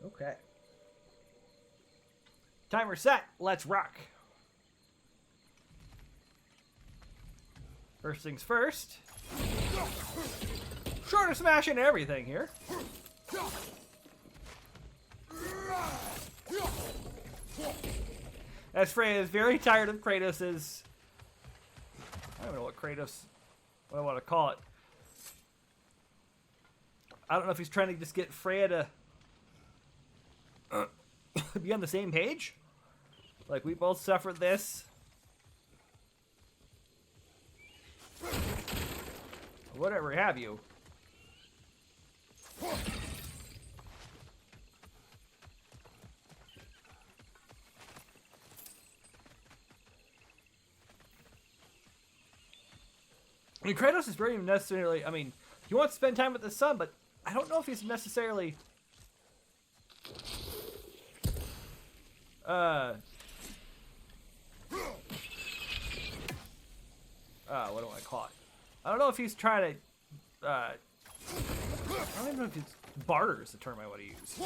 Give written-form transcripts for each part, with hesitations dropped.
Okay. Timer set. Let's rock. First things first. Shoulder smash and everything here. As Freya is very tired of Kratos's... I don't know what I want to call it. I don't know if he's trying to just get Freya to be on the same page. Like, we both suffered this. Whatever have you. I mean, Kratos is very necessarily... I mean, he wants to spend time with his son, but I don't know if he's necessarily... what do I call it? I don't know if he's trying to... I don't even know if it's... Barter is the term I want to use.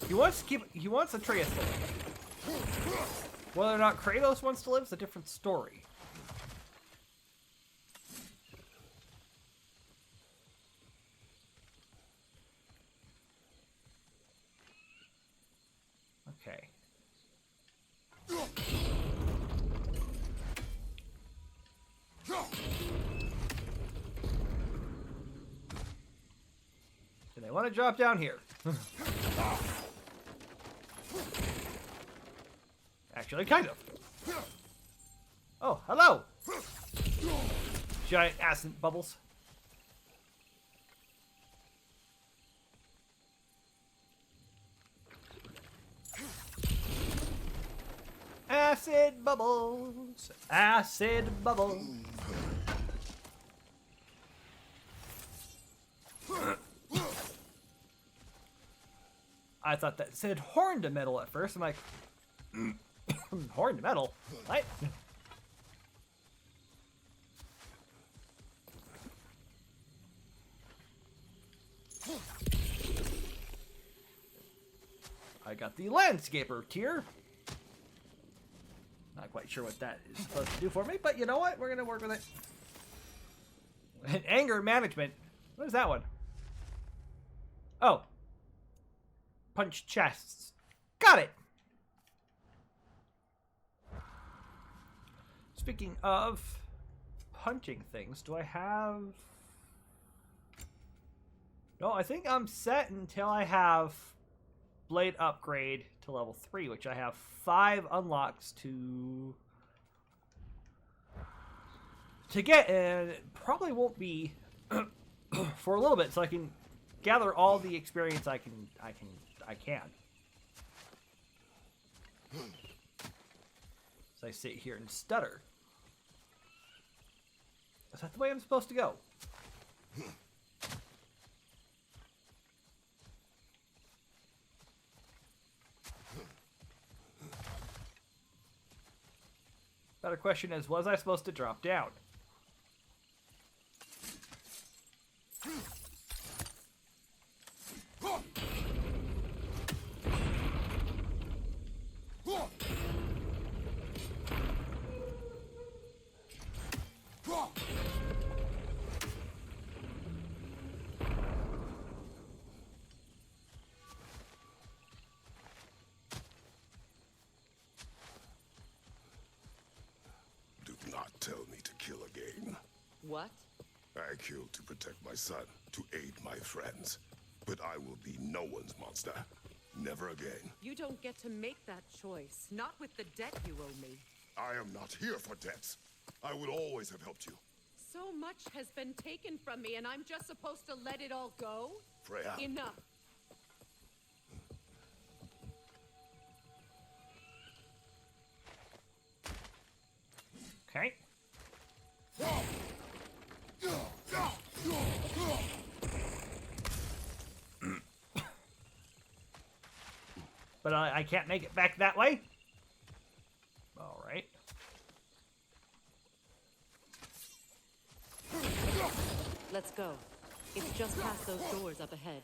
He wants Atreus to live. Whether or not Kratos wants to live is a different story. Okay. Do they want to drop down here? Actually, kind of. Oh, hello! Giant acid bubbles. Acid bubbles. Acid bubbles. I thought that said horn to metal at first. I'm like, horn to metal? What? I got the landscaper tier. Not quite sure what that is supposed to do for me, but you know what? We're gonna work with it. And anger management. What is that one? Oh. Punch chests. Got it! Speaking of punching things, do I have... No, I think I'm set until I have blade upgrade to level 3, which I have 5 unlocks to get, and it probably won't be for a little bit, so I can gather all the experience I can. So I sit here and stutter. Is that the way I'm supposed to go? Better question is, was I supposed to drop down? Tell me to kill again. What? I killed to protect my son, to aid my friends. But I will be no one's monster. Never again. You don't get to make that choice. Not with the debt you owe me. I am not here for debts. I would always have helped you. So much has been taken from me, and I'm just supposed to let it all go? Freya. Enough. Okay. But I can't make it back that way? Alright. Let's go. It's just past those doors up ahead.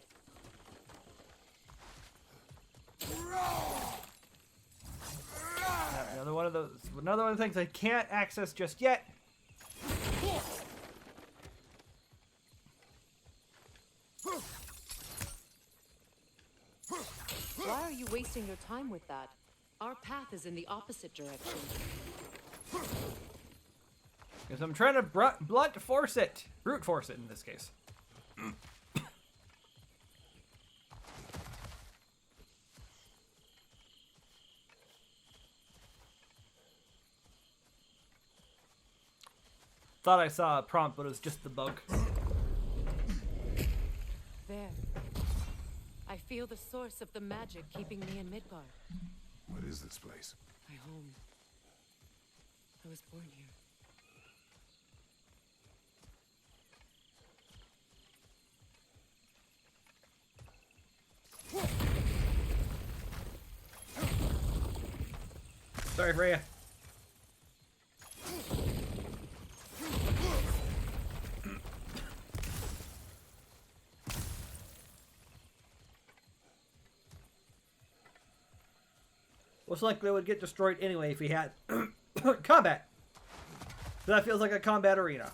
Another one of those. Another one of the things I can't access just yet. Why are you wasting your time with that? Our path is in the opposite direction. Because I'm trying to blunt force it. Brute force it in this case. Thought I saw a prompt, but it was just the bug. There. I feel the source of the magic keeping me in Midgard. What is this place? My home. I was born here. Sorry, Freya. Most likely it would get destroyed anyway if he had combat. So that feels like a combat arena.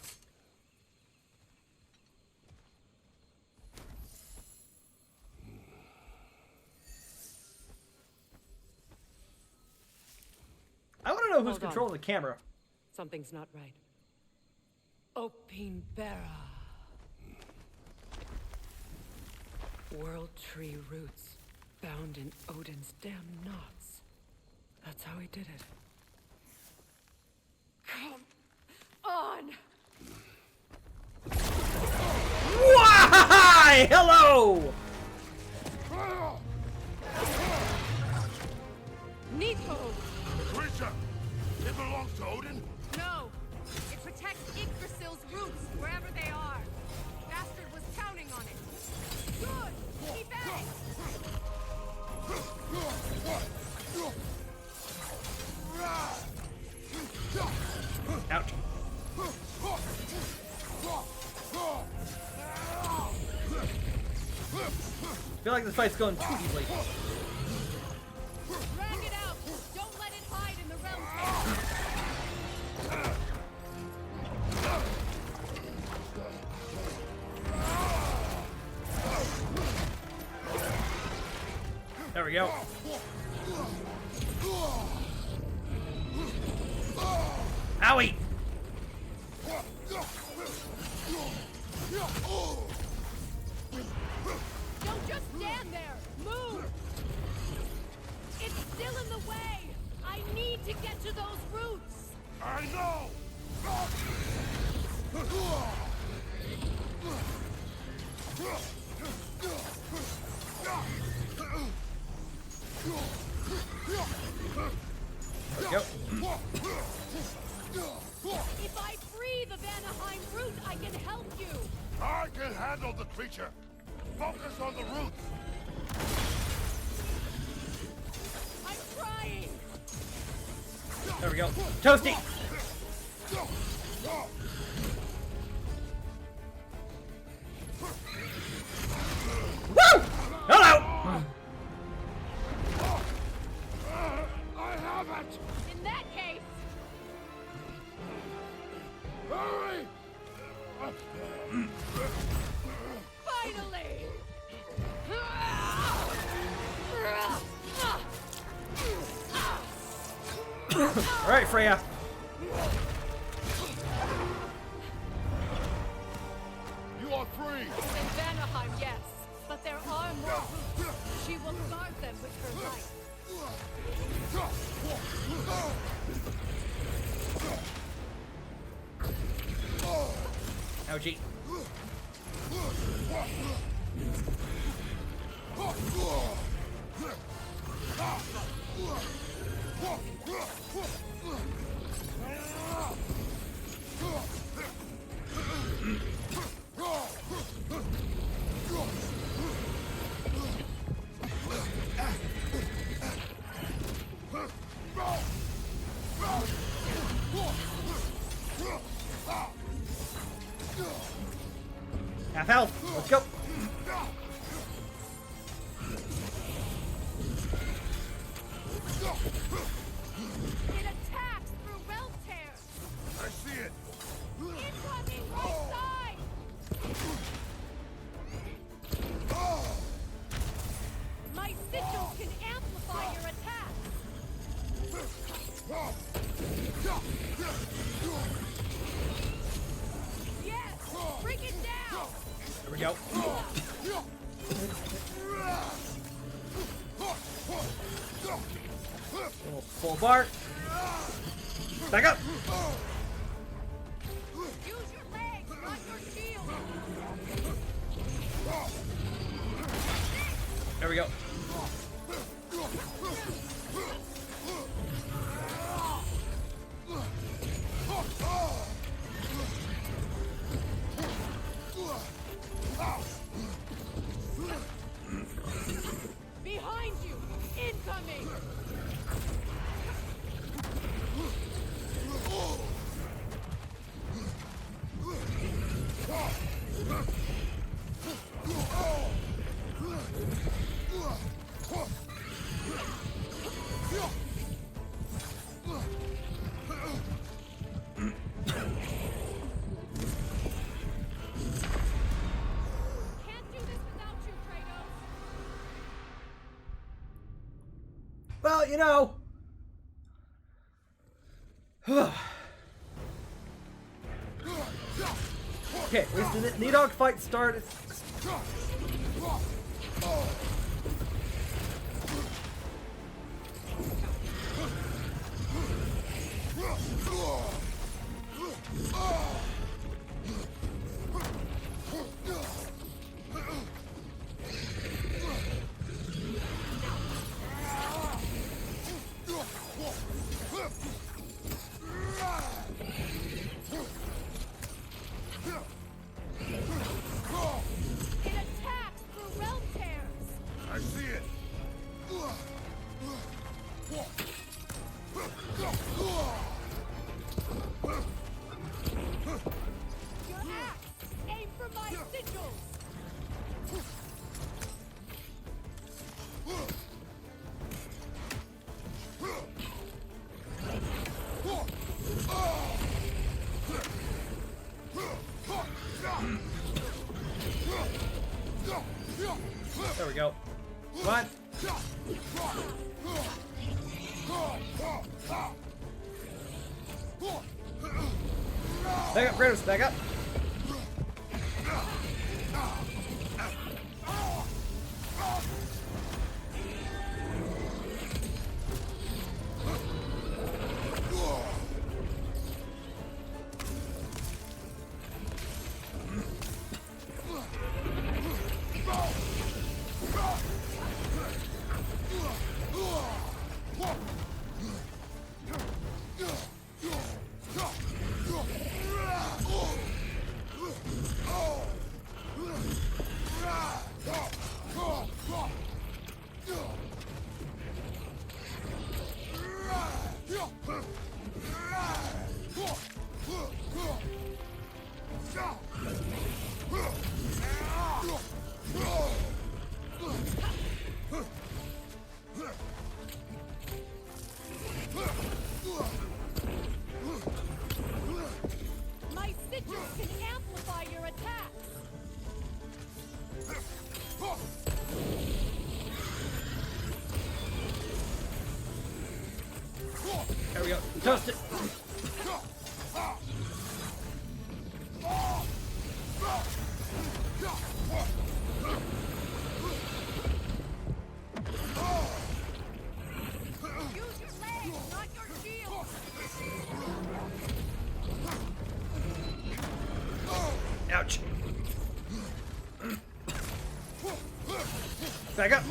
I want to know who's Hold on. controlling the camera. Something's not right. Opinbera. World tree roots bound in Odin's damn knots. That's how he did it. Come on! Why? Hello! Nico! The creature! It belongs to Odin? No! It protects Yggdrasil's roots wherever they are. Bastard was counting on it. Good! Keep at it! Ouch. I feel like this fight's going too easily. Drag it out! Don't let it hide in the realm. There we go. Owie! Don't just stand there! Move! It's still in the way! I need to get to those roots! I know! There we go. If I free the Vanaheim root, I can help you! I can handle the creature! Focus on the roots! I'm trying! There we go. Toasty! Woo! Hello! I have it! In that case, Hurry! finally! Alright, Freya. You are free! In Vanaheim, yes. But there are more roots. She will guard them with her life. Ouchie. Half health. Let's go. It attacks through realm tears. I see it. Incoming right side. My sigils can amplify your attacks. Yes, bring it down. There we go. Little full bar. Back up. Use your legs, not your shield. There we go. Behind you, incoming. Can't do this without you, Kratos. Well, you know. Okay, at least the Nidhogg fight started. It attacks through realm tears. I see it. Your axe, aim for my sigils. There we go. Come on. Back up, Kratos. Back up. My sigils can amplify your attacks. There we go. Toast it. Use your legs, not your shield. Ouch. Back up.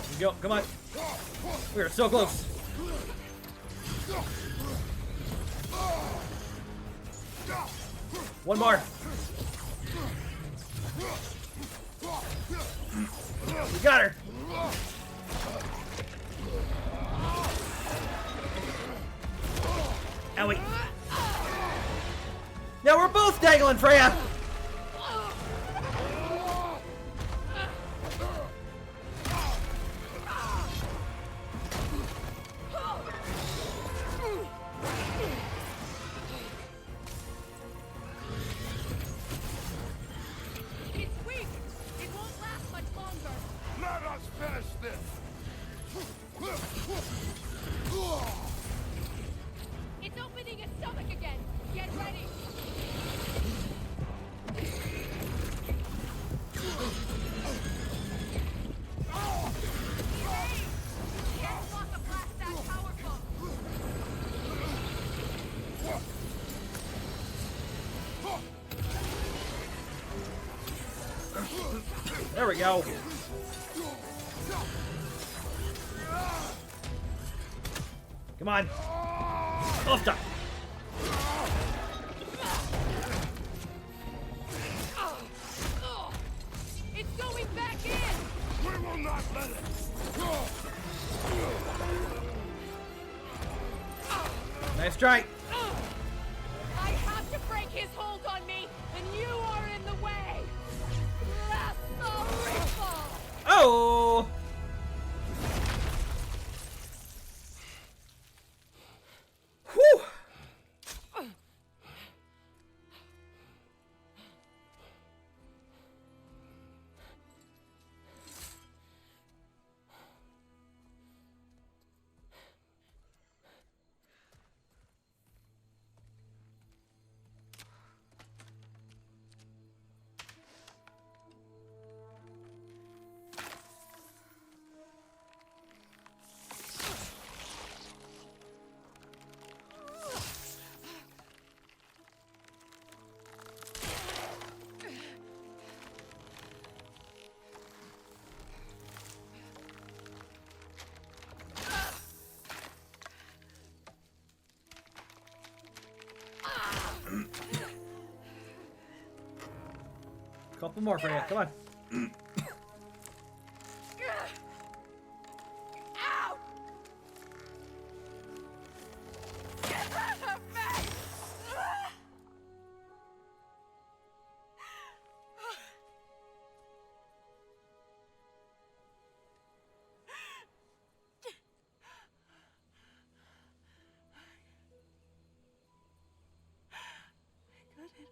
Here we go. Come on. We are so close. One more. We got her. dangling, Freya! It's weak. It won't last much longer. Let us finish this! It's opening its stomach again. Get ready. Evade! Can't block a blast that powerful. There we go. Come on. Off time. It's going back in. We will not let it! Nice try. I have to break his hold on me, and you are in the way. Lasso Oh! Whew! Couple more for you. Come on. Ow! Get out of me! I got it.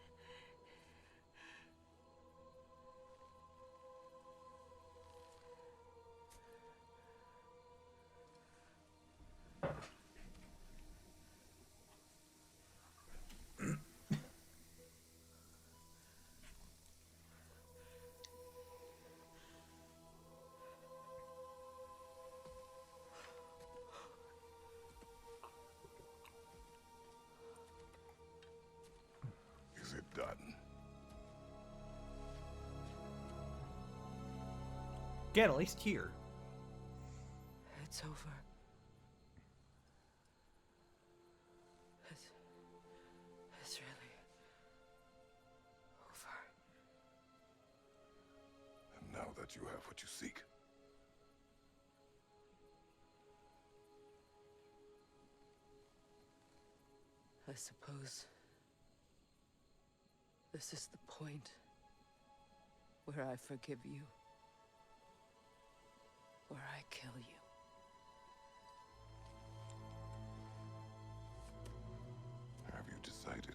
Is it done? Again, at least here. It's over. It's really over. And now that you have what you seek, I suppose this is the point where I forgive you, where I kill you. have you decided?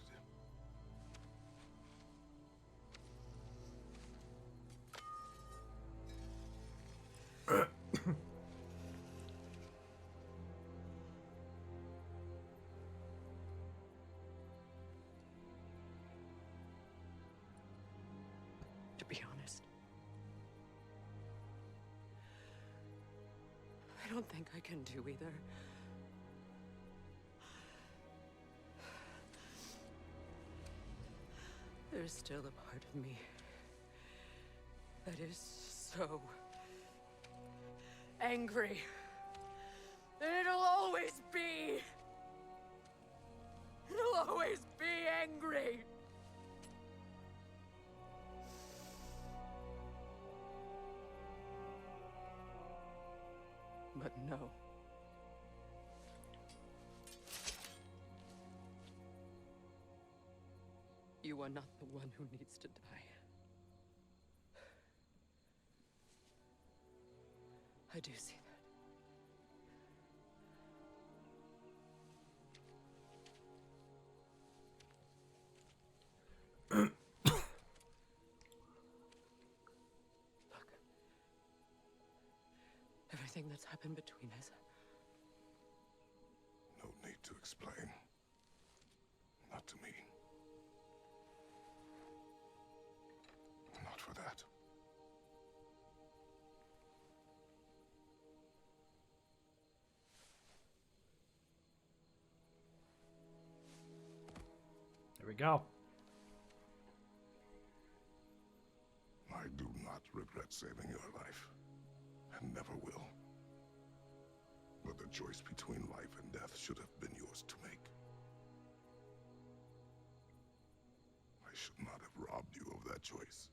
To be honest, I don't think I can do either. There's still a part of me that is so angry. And it'll always be. It'll always be angry. But no. You you are not the one who needs to die. I do see that. Look. Everything that's happened between us. No need to explain. Not to me. Not for that. There we go. I do not regret saving your life, and never will. But the choice between life and death should have been yours to make. I should not have robbed you of that choice.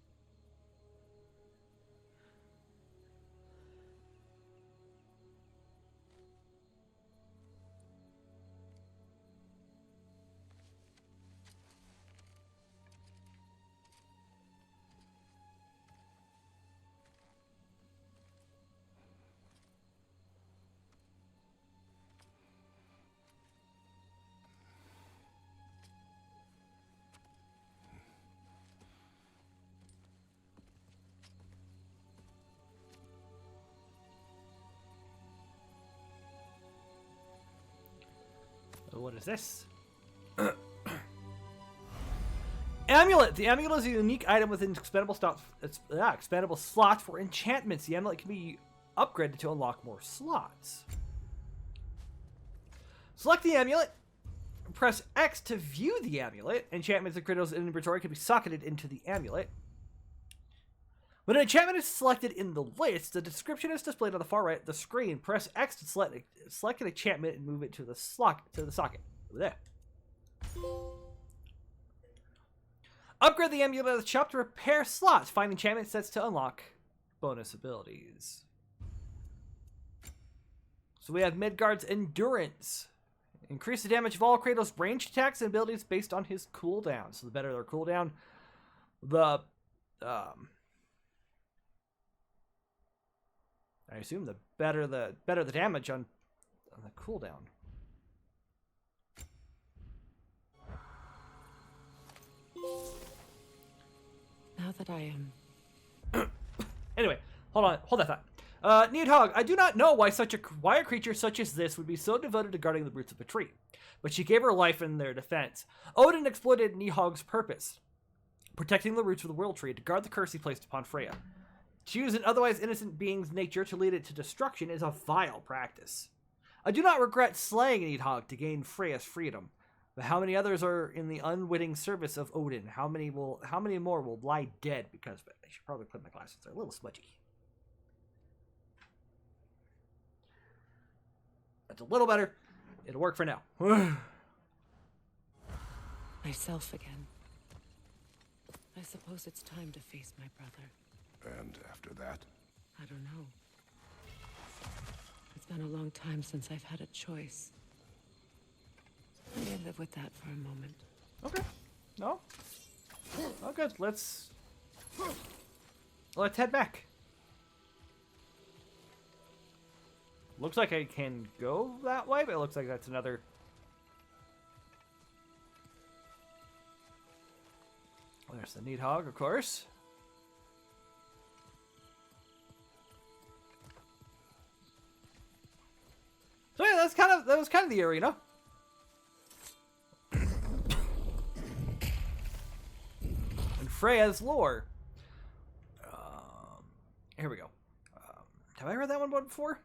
What is this? Amulet! The amulet is a unique item within expendable slots for enchantments. The amulet can be upgraded to unlock more slots. Select the amulet. Press X to view the amulet. Enchantments and criticals in inventory can be socketed into the amulet. When an enchantment is selected in the list, the description is displayed on the far right of the screen. Press X to select an enchantment and move it to the socket. Over there. Upgrade the amulet at the shop to repair slots. Find enchantment sets to unlock bonus abilities. So we have Midgard's Endurance. Increase the damage of all Kratos' ranged attacks and abilities based on his cooldown. So the better their cooldown, the I assume the better the damage on the cooldown. Now that I am... Anyway, hold that thought. Nidhogg, I do not know why a creature such as this would be so devoted to guarding the roots of a tree, but she gave her life in their defense. Odin exploited Nidhogg's purpose, protecting the roots of the world tree to guard the curse he placed upon Freya. To use an otherwise innocent being's nature to lead it to destruction is a vile practice. I do not regret slaying Nidhogg to gain Freya's freedom, but how many others are in the unwitting service of Odin? How many more will lie dead because of it? I should probably put my glasses. They're a little smudgy. That's a little better. It'll work for now. Myself again. I suppose it's time to face my brother. And after that? I don't know. It's been a long time since I've had a choice. I may live with that for a moment. Okay. No. Oh, good. Let's head back. Looks like I can go that way, but it looks like that's another... Oh, there's the Nidhogg, of course. So yeah, that was kind of the arena. And Freya's lore. Here we go. Have I read that one before?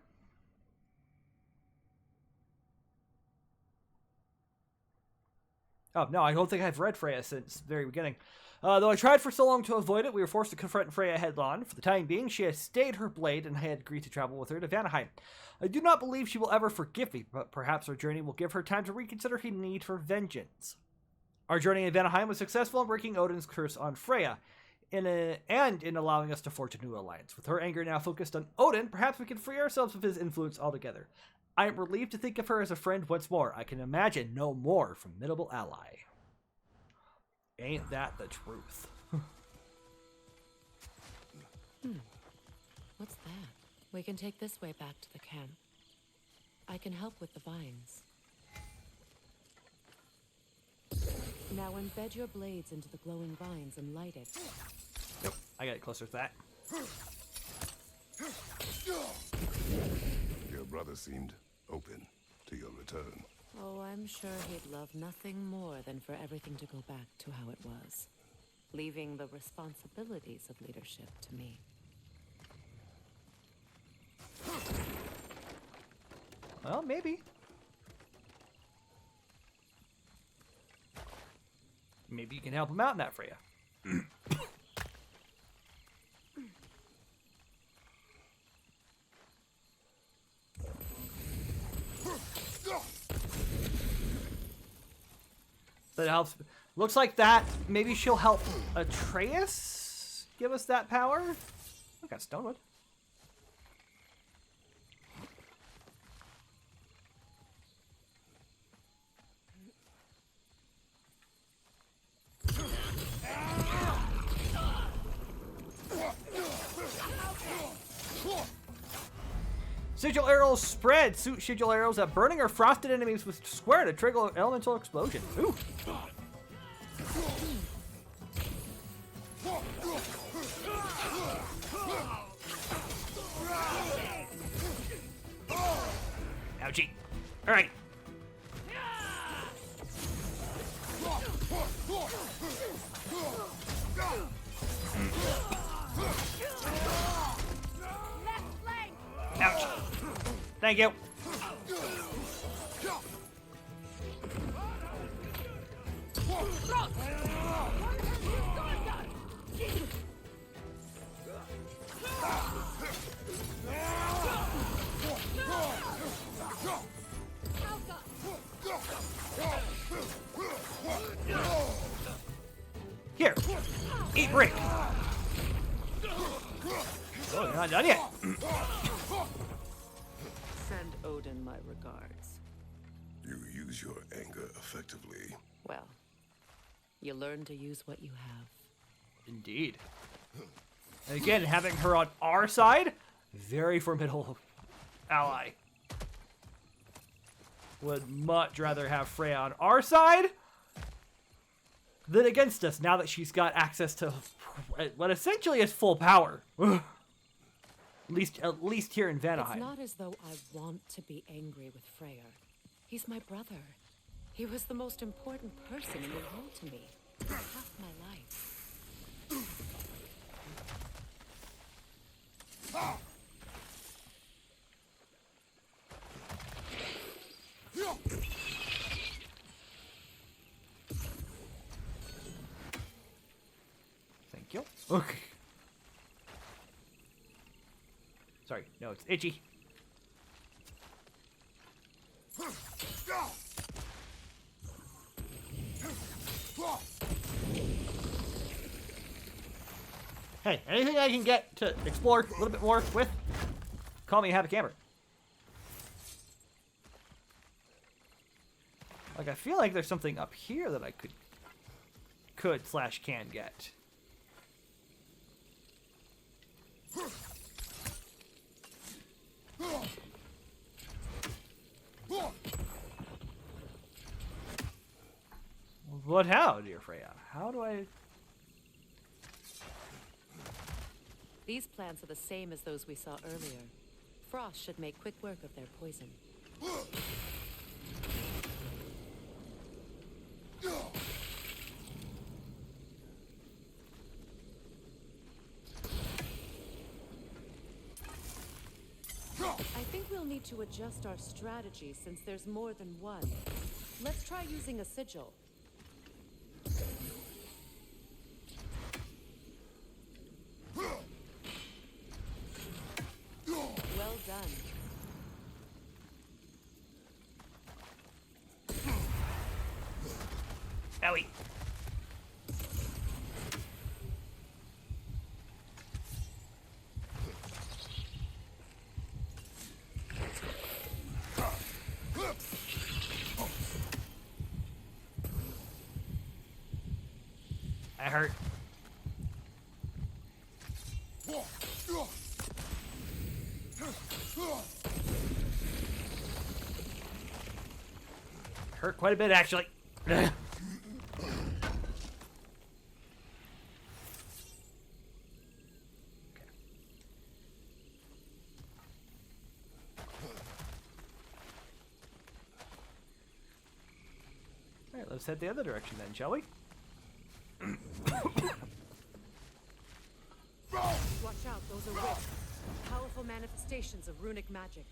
Oh, no, I don't think I've read Freya since the very beginning. Though I tried for so long to avoid it, we were forced to confront Freya head-on. For the time being, she has stayed her blade, and I had agreed to travel with her to Vanaheim. I do not believe she will ever forgive me, but perhaps our journey will give her time to reconsider her need for vengeance. Our journey in Vanaheim was successful in breaking Odin's curse on Freya, and in allowing us to forge a new alliance. With her anger now focused on Odin, perhaps we can free ourselves of his influence altogether. I am relieved to think of her as a friend once more. I can imagine no more formidable ally. Ain't that the truth? What's that? We can take this way back to the camp. I can help with the vines. Now embed your blades into the glowing vines and light it. Yep, I got it closer to that. Your brother seemed open to your return. Oh, I'm sure he'd love nothing more than for everything to go back to how it was, leaving the responsibilities of leadership to me. Well, maybe. Maybe you can help him out in that, Freya. That helps. Looks like that. Maybe she'll help Atreus give us that power. I got Stonewood. Sigil arrows spread. Sigil arrows at burning or frosted enemies with square to trigger elemental explosion. Ooh. Ouchie. All right. Ouch. Thank you. Here, eat brick. Oh, you're not done yet. Send Odin my regards. You use your anger effectively. Well, you learn to use what you have. Indeed. And again, having her on our side, very formidable ally. Would much rather have Freya on our side than against us, now that she's got access to what essentially is full power. At least here in Vanaheim. It's not as though I want to be angry with Freyr. He's my brother. He was the most important person in the world to me. Half my life. Thank you. Okay. Sorry, no, it's itchy. Hey, anything I can get to explore a little bit more with, call me a happy camper. Like, I feel like there's something up here that I could/can get. But how, dear Freya? How do I... These plants are the same as those we saw earlier. Frost should make quick work of their poison. I think we'll need to adjust our strategy since there's more than one. Let's try using a sigil. Well done. Owie. That hurt. Hurt quite a bit, actually. Okay. All right, let's head the other direction then, shall we? Watch out, those are rifts. Powerful manifestations of runic magic.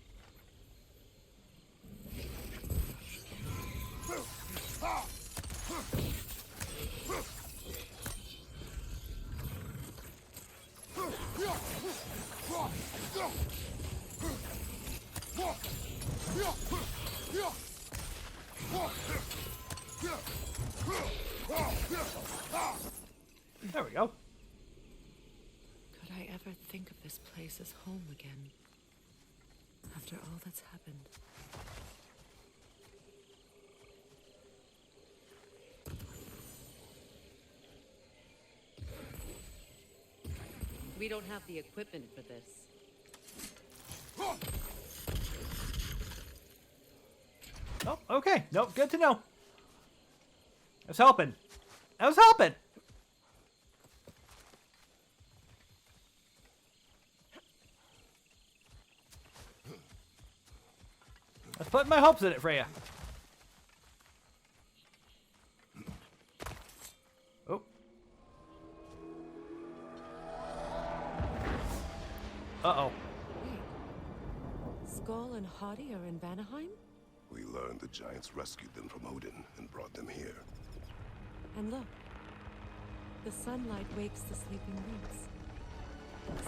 There we go. Could I ever think of this place as home again? After all that's happened. We don't have the equipment for this. Oh, okay. Nope, good to know. I was helping. I was helping. I was putting my hopes in it, Freya. Oh. Uh-oh. Wait. Skull and Hadi are in Vanaheim? We learned the giants rescued them from Odin and brought them here. And look. The sunlight wakes the sleeping roots.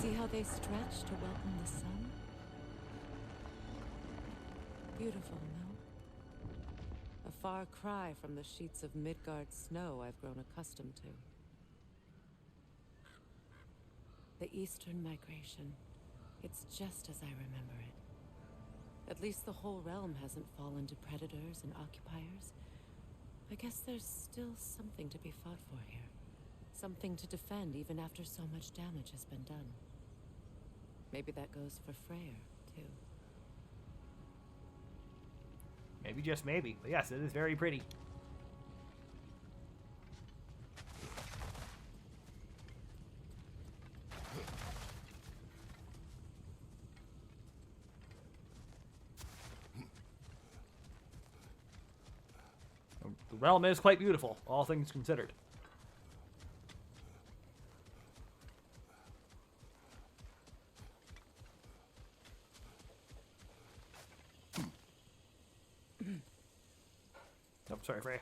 See how they stretch to welcome the sun? Beautiful, no? A far cry from the sheets of Midgard snow I've grown accustomed to. The Eastern migration. It's just as I remember it. At least the whole realm hasn't fallen to predators and occupiers. I guess there's still something to be fought for here. Something to defend even after so much damage has been done. Maybe that goes for Freyr, too. Maybe, just maybe. But yes, it is very pretty. The realm is quite beautiful, all things considered. Oh, sorry, Freya.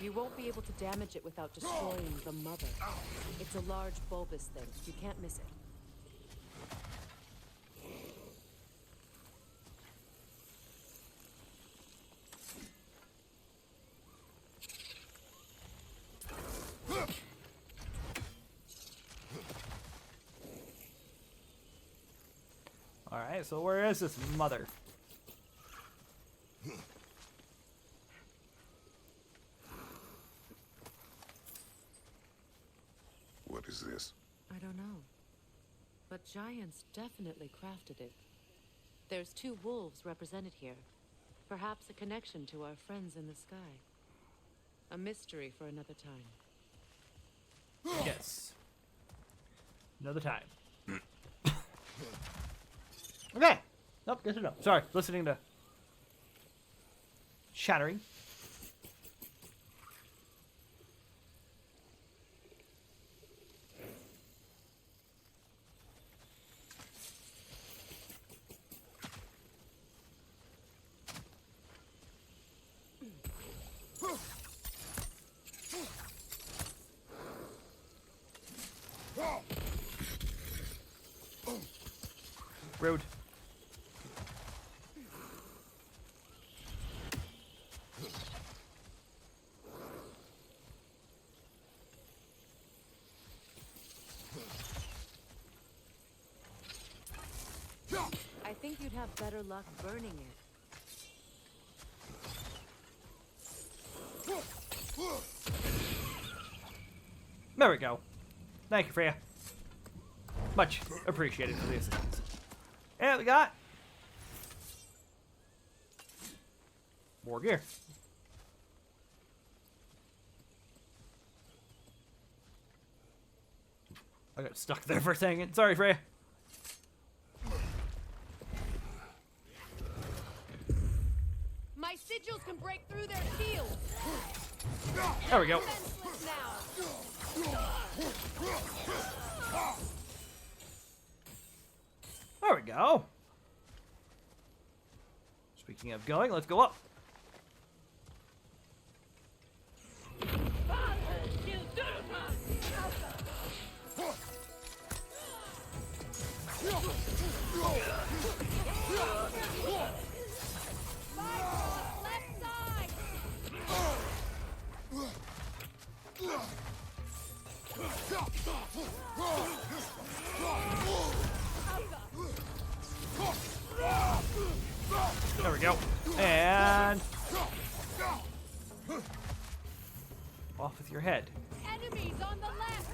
You won't be able to damage it without destroying the mother. It's a large bulbous thing. You can't miss it. Alright, so where is this mother? What is this? I don't know. But giants definitely crafted it. There's 2 wolves represented here. Perhaps a connection to our friends in the sky. A mystery for another time. Yes. Another time. Okay. Nope, good to know. Sorry, listening to shattering. Rude. I think you'd have better luck burning it. There we go. Thank you, Freya. Much appreciated for the assistance. And we got more gear. I got stuck there for a second. Sorry, Freya. My sigils can break through their shields. There we go. Defenseless now. There we go. Speaking of going, let's go up. Left side. There we go. And off with your head. Enemies on the left.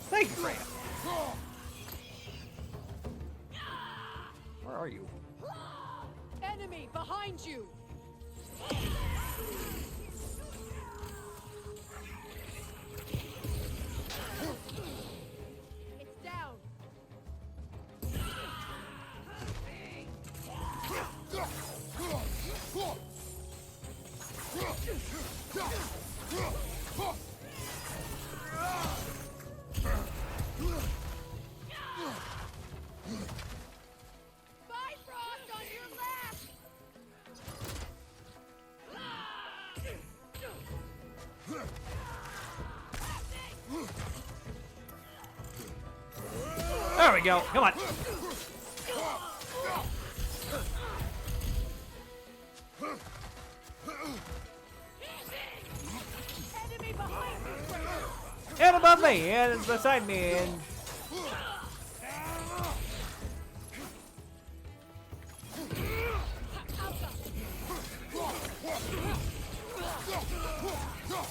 Thank you, Freya. Where are you? Enemy behind you. It's down. Bifrost on your left. There we go. Come on. Enemy behind me. And above me, and beside me, and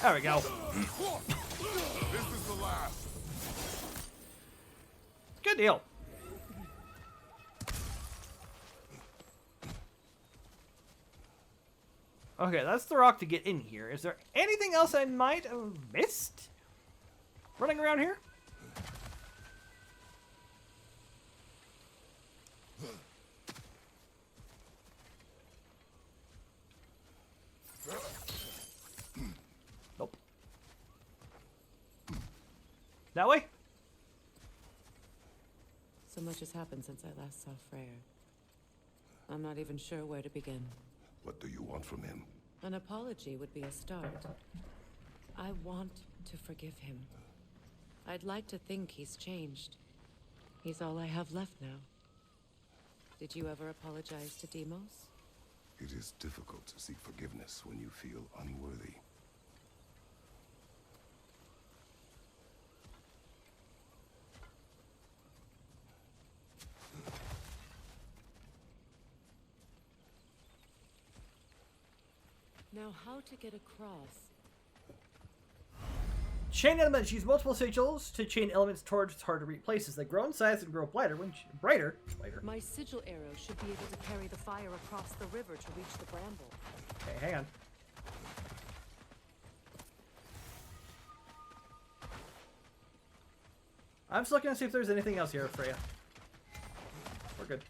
there we go. This is the last. Good deal. Okay, that's the rock to get in here. Is there anything else I might have missed running around here? Nope. That way? So much has happened since I last saw Freyr. I'm not even sure where to begin. What do you want from him? An apology would be a start. I want to forgive him. I'd like to think he's changed. He's all I have left now. Did you ever apologize to Demos? It is difficult to seek forgiveness when you feel unworthy. Now, how to get across? Chain elements use multiple sigils to chain elements towards hard to reach places. They grow in size and grow brighter. Brighter. My sigil arrow should be able to carry the fire across the river to reach the bramble. Okay, hang on. I'm just looking to see if there's anything else here, Freya. We're good.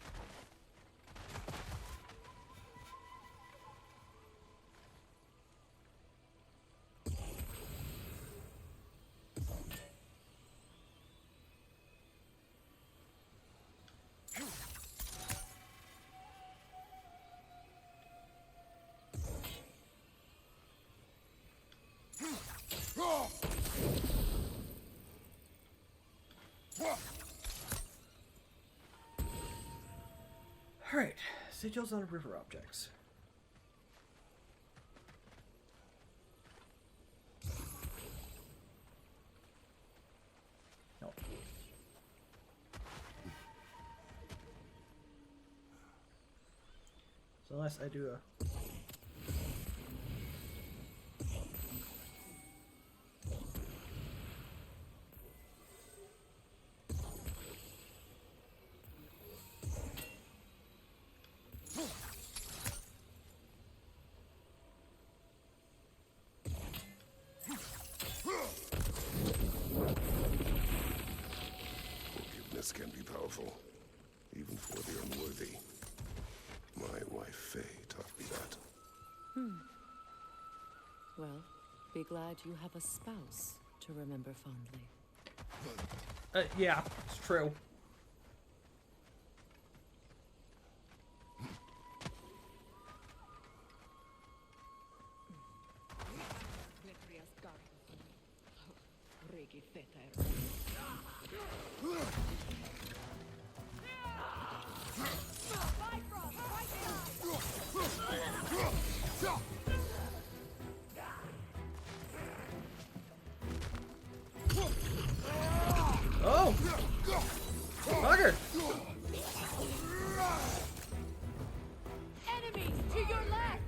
Alright, sigils on river objects. No. So unless I do a... Forgiveness can be powerful, even for the unworthy. My wife Faye taught me that. Well, be glad you have a spouse to remember fondly. Yeah, it's true. Oh! Bugger! Enemies to your left!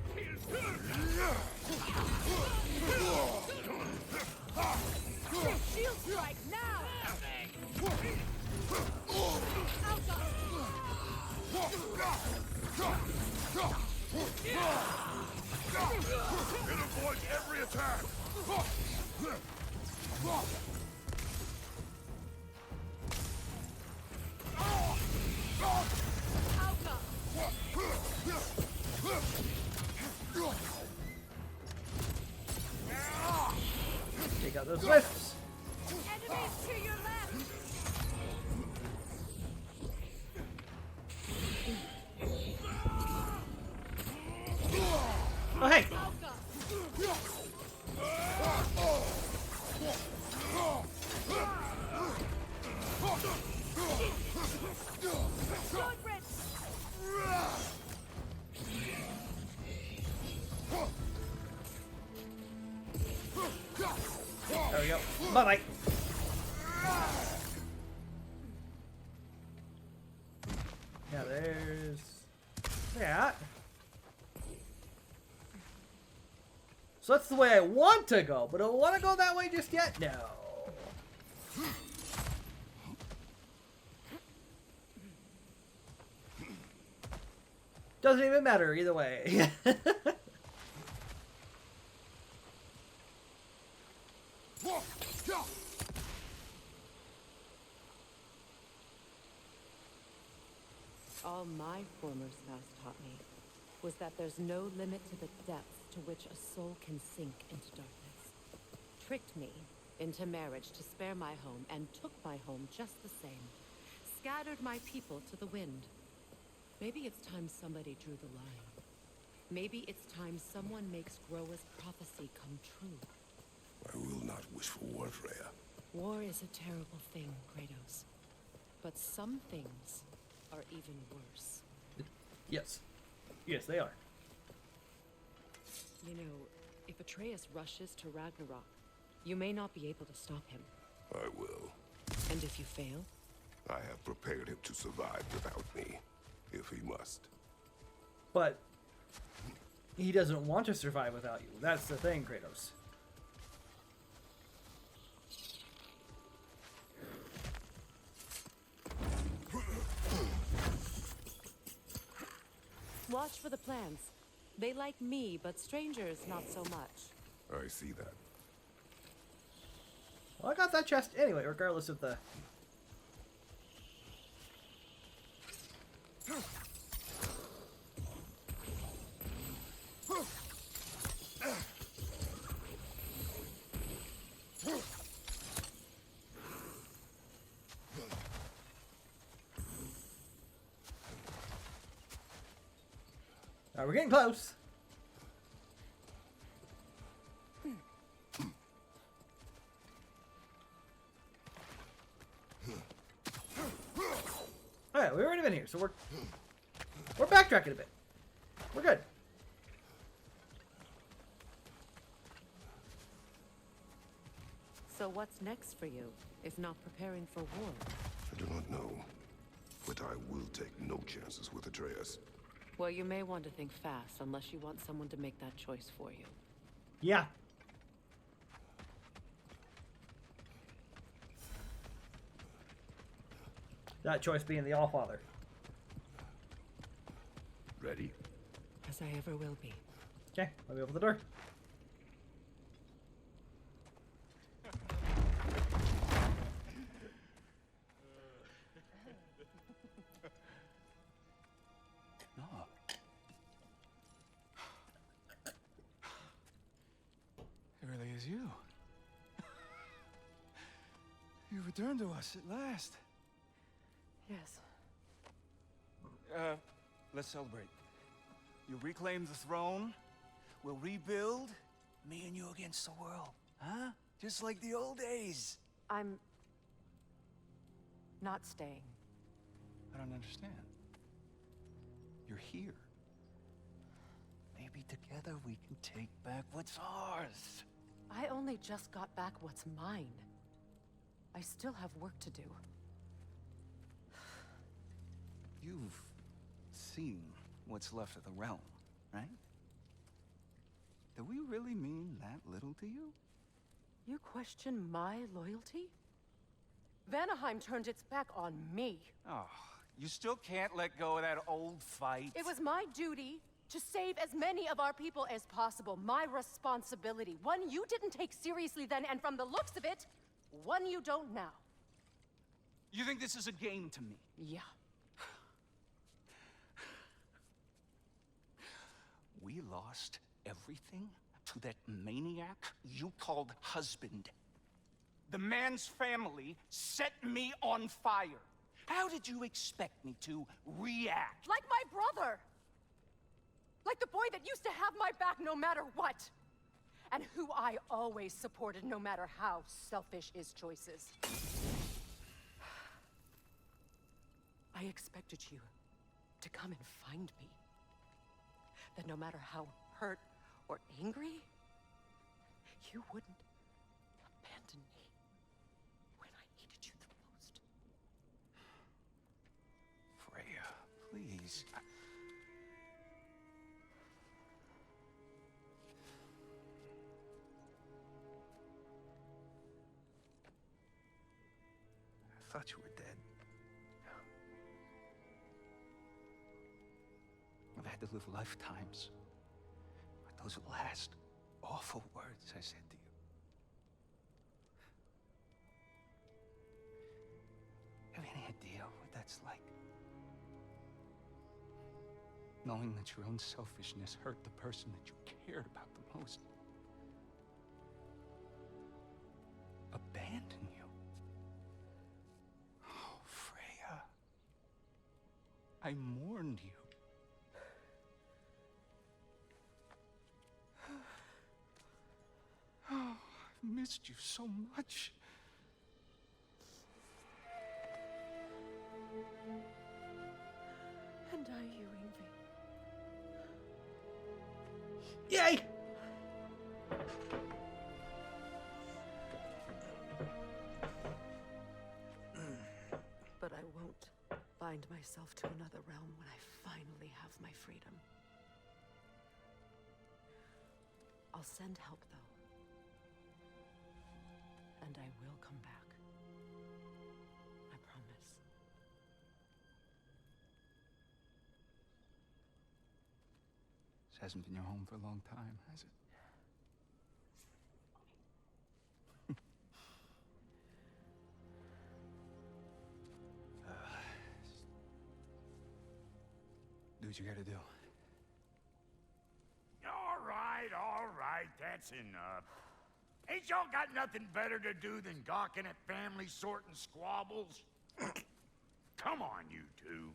Shield strike now! It avoids every attack! Take out those wisps. Enemies to your left! Oh, hey! There we go. Bye-bye. Now there's that. So that's the way I want to go, but I don't want to go that way just yet? No. Doesn't even matter either way. All my former spouse taught me was that there's no limit to the depths to which a soul can sink into darkness. Tricked me into marriage to spare my home and took my home just the same. Scattered my people to the wind. Maybe it's time somebody drew the line. Maybe it's time someone makes Groa's prophecy come true. I will not wish for war, Freya. War is a terrible thing, Kratos. But some things are even worse. Yes. Yes, they are. You know, if Atreus rushes to Ragnarok, you may not be able to stop him. I will. And if you fail? I have prepared him to survive without me, if he must. But he doesn't want to survive without you. That's the thing, Kratos. Watch for the plants. They like me, but strangers not so much. I see that. Well, I got that chest anyway, regardless of the... Alright, we're getting close. Alright, we've already been here, so we're We're backtracking a bit. We're good. So what's next for you, if not preparing for war? I do not know, but I will take no chances with Atreus. Well, you may want to think fast, unless you want someone to make that choice for you. Yeah. That choice being the Allfather. Ready? As I ever will be. Okay, let me open the door. No. It really is you. You returned to us at last. Yes. Let's celebrate. You reclaim the throne. We'll rebuild. Me and you against the world. Huh? Just like the old days. I'm not staying. I don't understand. You're here. Maybe together we can take back what's ours. I only just got back what's mine. I still have work to do. You've seen what's left of the realm, right? Do we really mean that little to you? You question my loyalty? Vanaheim turned its back on me. Oh, you still can't let go of that old fight? It was my duty to save as many of our people as possible. My responsibility. One you didn't take seriously then, and from the looks of it, one you don't now. You think this is a game to me? Yeah. We lost everything to that maniac you called husband. The man's family set me on fire. How did you expect me to react? Like my brother! Like the boy that used to have my back no matter what! And who I always supported no matter how selfish his choices. I expected you to come and find me. That no matter how hurt or angry, you wouldn't abandon me when I needed you the most. Freya, please. I thought you were dead. I've had to live lifetimes with those last awful words I said to you. Have any idea what that's like? Knowing that your own selfishness hurt the person that you cared about the most. Abandon you. Oh, Freya. I mourned you. Oh, I've missed you so much. And I you, Ingvi. Yay! But I won't bind myself to another realm when I finally have my freedom. I'll send help, though. And I will come back. I promise. This hasn't been your home for a long time, has it? Do what you gotta do. All right, that's enough. Ain't y'all got nothing better to do than gawking at family sorting squabbles? Come on, you two.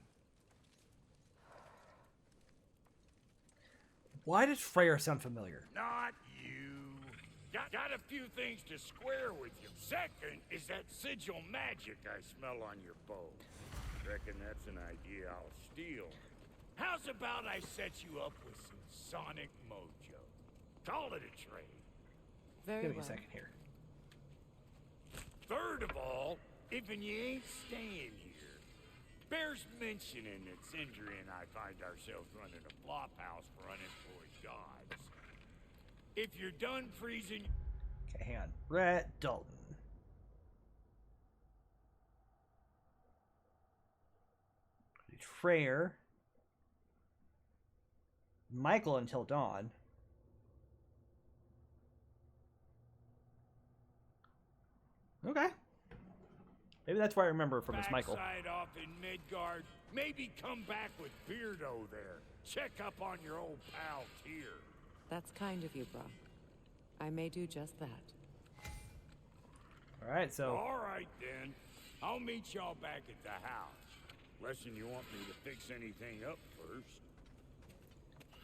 Why does Freyr sound familiar? Not you. Got a few things to square with you. Second is that sigil magic I smell on your bow. Reckon that's an idea I'll steal. How's about I set you up with some sonic mojo? Call it a trade. Very Give me a well. second here. Third of all, if you ain't staying here, bears mentioning that Sindri and I find ourselves running a flop house for unemployed gods. If you're done freezing... Okay, hang on. Rhett Dalton. Freyr. Michael until dawn. Okay. Maybe that's what I remember from this Michael. Backside off in Midgard. Maybe come back with Beardo there. Check up on your old pal Tyr. That's kind of you, Brock. I may do just that. Alright, so... Alright then. I'll meet y'all back at the house. Unless you want me to fix anything up first.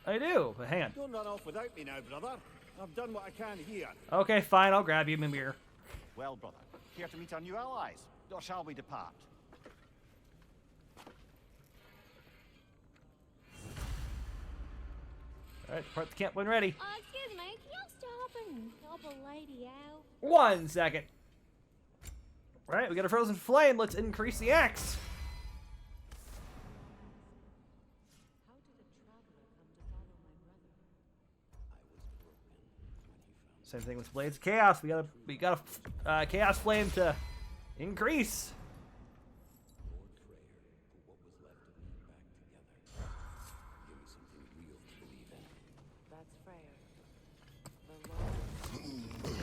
I do, but hang on. Don't run off without me now, brother. I've done what I can here. Okay, fine, I'll grab you, Mimir. Well, brother, here to meet our new allies, or shall we depart? Alright, depart the camp when ready. Excuse me, can y'all stop and help a lady out? 1 second. Alright, we got a frozen flame. Let's increase the axe. How did a traveler come to follow my brother? Same thing with Blades of Chaos. We got a Chaos Flame to increase. That's Freyr. The Lord.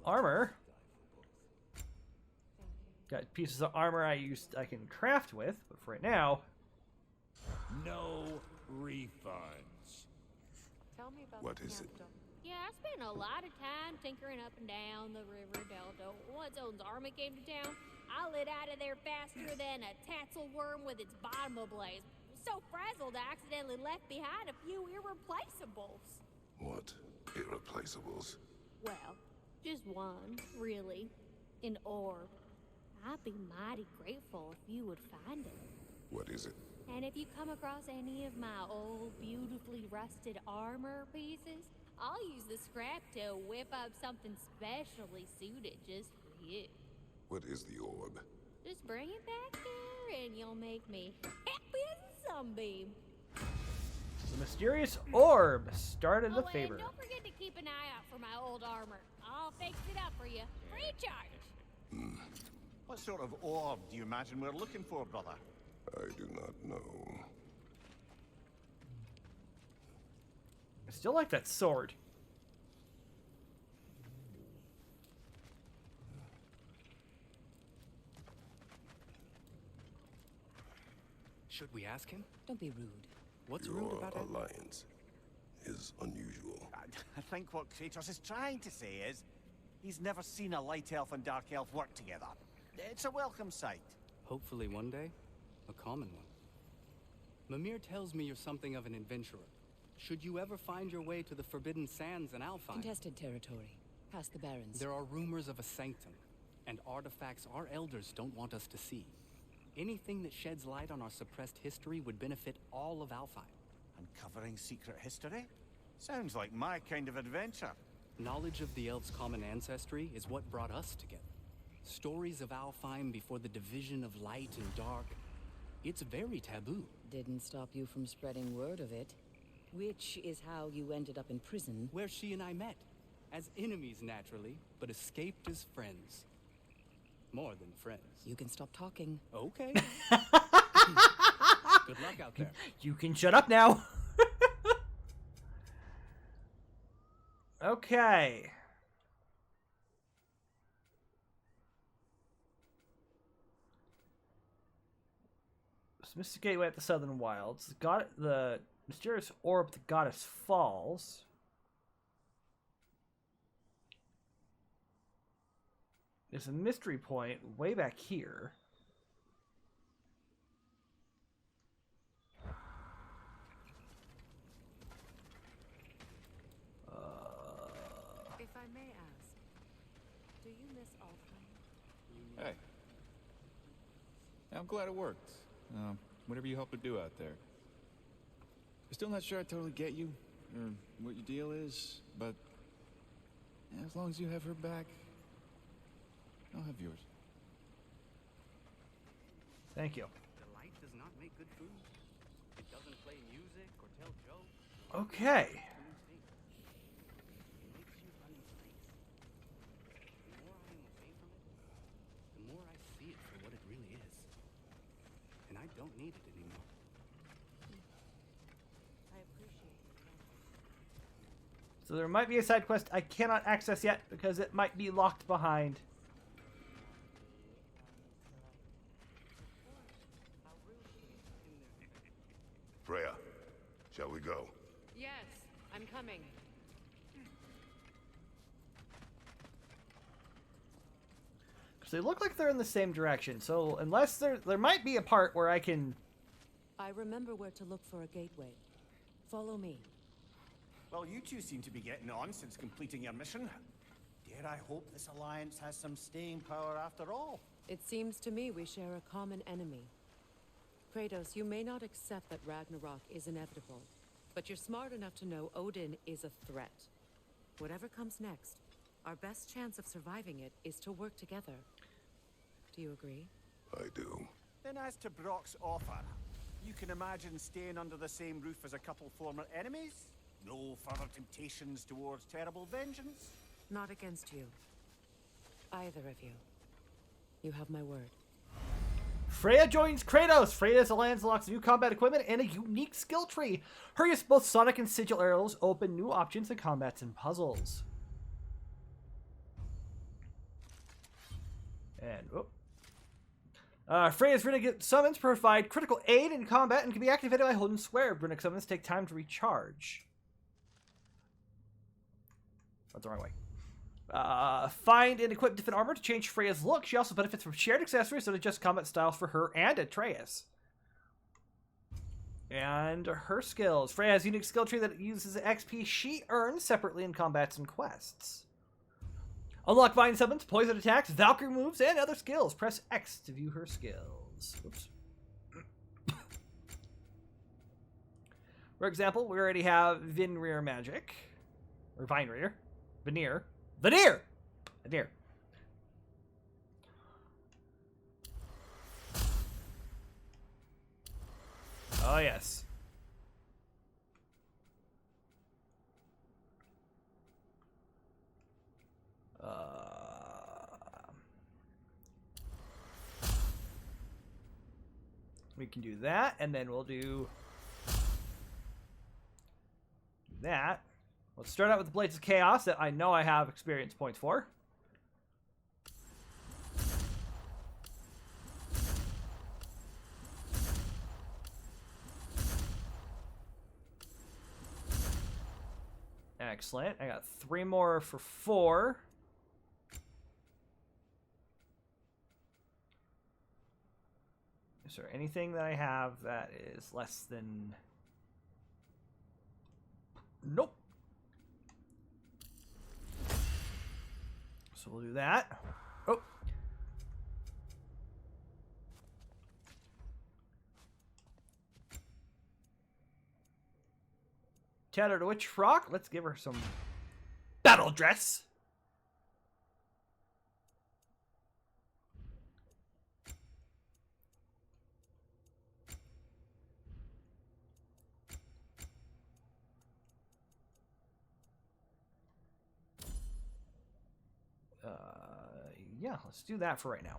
Armor. Got pieces of armor I can craft with, but for right now, No refunds. Tell me about What the is it? camp, Dalton. Yeah, I spent a lot of time tinkering up and down the river delta. Once Odin's army came to town, I lit out of there faster than a tassel worm with its bottom ablaze. So frazzled, I accidentally left behind a few irreplaceables. What? Irreplaceables? Well, just one, really. An orb. I'd be mighty grateful if you would find it. What is it? And if you come across any of my old, beautifully rusted armor pieces, I'll use the scrap to whip up something specially suited just for you. What is the orb? Just bring it back here and you'll make me happy as a sunbeam. the mysterious orb started the favor. And don't forget to keep an eye out for my old armor. I'll fix it up for you, free of charge. What sort of orb do you imagine we're looking for, brother? I do not know. I still like that sword. Should we ask him? Don't be rude. What's rude Your about it? alliance is unusual. I think what Kratos is trying to say is, he's never seen a light elf and dark elf work together. It's a welcome sight. Hopefully one day, a common one. Mimir tells me you're something of an adventurer. Should you ever find your way to the Forbidden Sands in Alfheim, Contested territory. Past the Barrens. there are rumors of a sanctum, and artifacts our elders don't want us to see. Anything that sheds light on our suppressed history would benefit all of Alfheim. Uncovering secret history? Sounds like my kind of adventure. Knowledge of the elves' common ancestry is what brought us together. Stories of Alfheim before the division of light and dark. It's very taboo. Didn't stop you from spreading word of it. Which is how you ended up in prison. Where she and I met. As enemies, naturally, but escaped as friends. More than friends. You can stop talking. Okay. Good luck out there. You can shut up now. Okay. Mystic Gateway at the Southern Wilds. The mysterious orb, the Goddess Falls. There's a mystery point way back here. If I may ask, do you miss Alfheim? Hey. I'm glad it worked. Whatever you hope to do out there. I'm still not sure I totally get you, or what your deal is, but as long as you have her back, I'll have yours. Thank you. The light does not make good food. It doesn't play music or tell jokes. Okay. It makes you run in place. The more I am away from it, the more I see it for what it really is. And I don't need it anymore. I appreciate it. So there might be a side quest I cannot access yet because it might be locked behind. Freya, shall we go? Yes, I'm coming. Because they look like they're in the same direction. So unless there might be a part where I can... I remember where to look for a gateway. Follow me. Well, you two seem to be getting on since completing your mission. Dare I hope this alliance has some staying power after all? It seems to me we share a common enemy. Kratos, you may not accept that Ragnarok is inevitable, but you're smart enough to know Odin is a threat. Whatever comes next, our best chance of surviving it is to work together. Do you agree? I do. Then as to Brock's offer, you can imagine staying under the same roof as a couple former enemies? No further temptations towards terrible vengeance? Not against you. Either of you. You have my word. Freya joins Kratos. Freya's alliance unlocks new combat equipment and a unique skill tree. Her use of both sonic and sigil arrows open new options in combats and puzzles. And Freya's runic summons provide critical aid in combat and can be activated by holding square. Runic summons take time to recharge. That's the wrong way. Find and equip different armor to change Freya's look. She also benefits from shared accessories that adjust combat styles for her and Atreus. And her skills. Freya has a unique skill tree that uses XP she earns separately in combats and quests. Unlock Vine summons, poison attacks, Valkyrie moves, and other skills. Press X to view her skills. Whoops. For example, we already have Vinrear magic. Or Vinerear. Veneer. Veneer! Veneer. Oh, yes. We can do that, and then we'll do that. Let's start out with the Blades of Chaos that I know I have experience points for. Excellent. I got 3 more for 4. Is there anything that I have that is less than... Nope. So we'll do that. Oh. Tattered Witch Frock. Let's give her some battle dress. Yeah, let's do that for right now.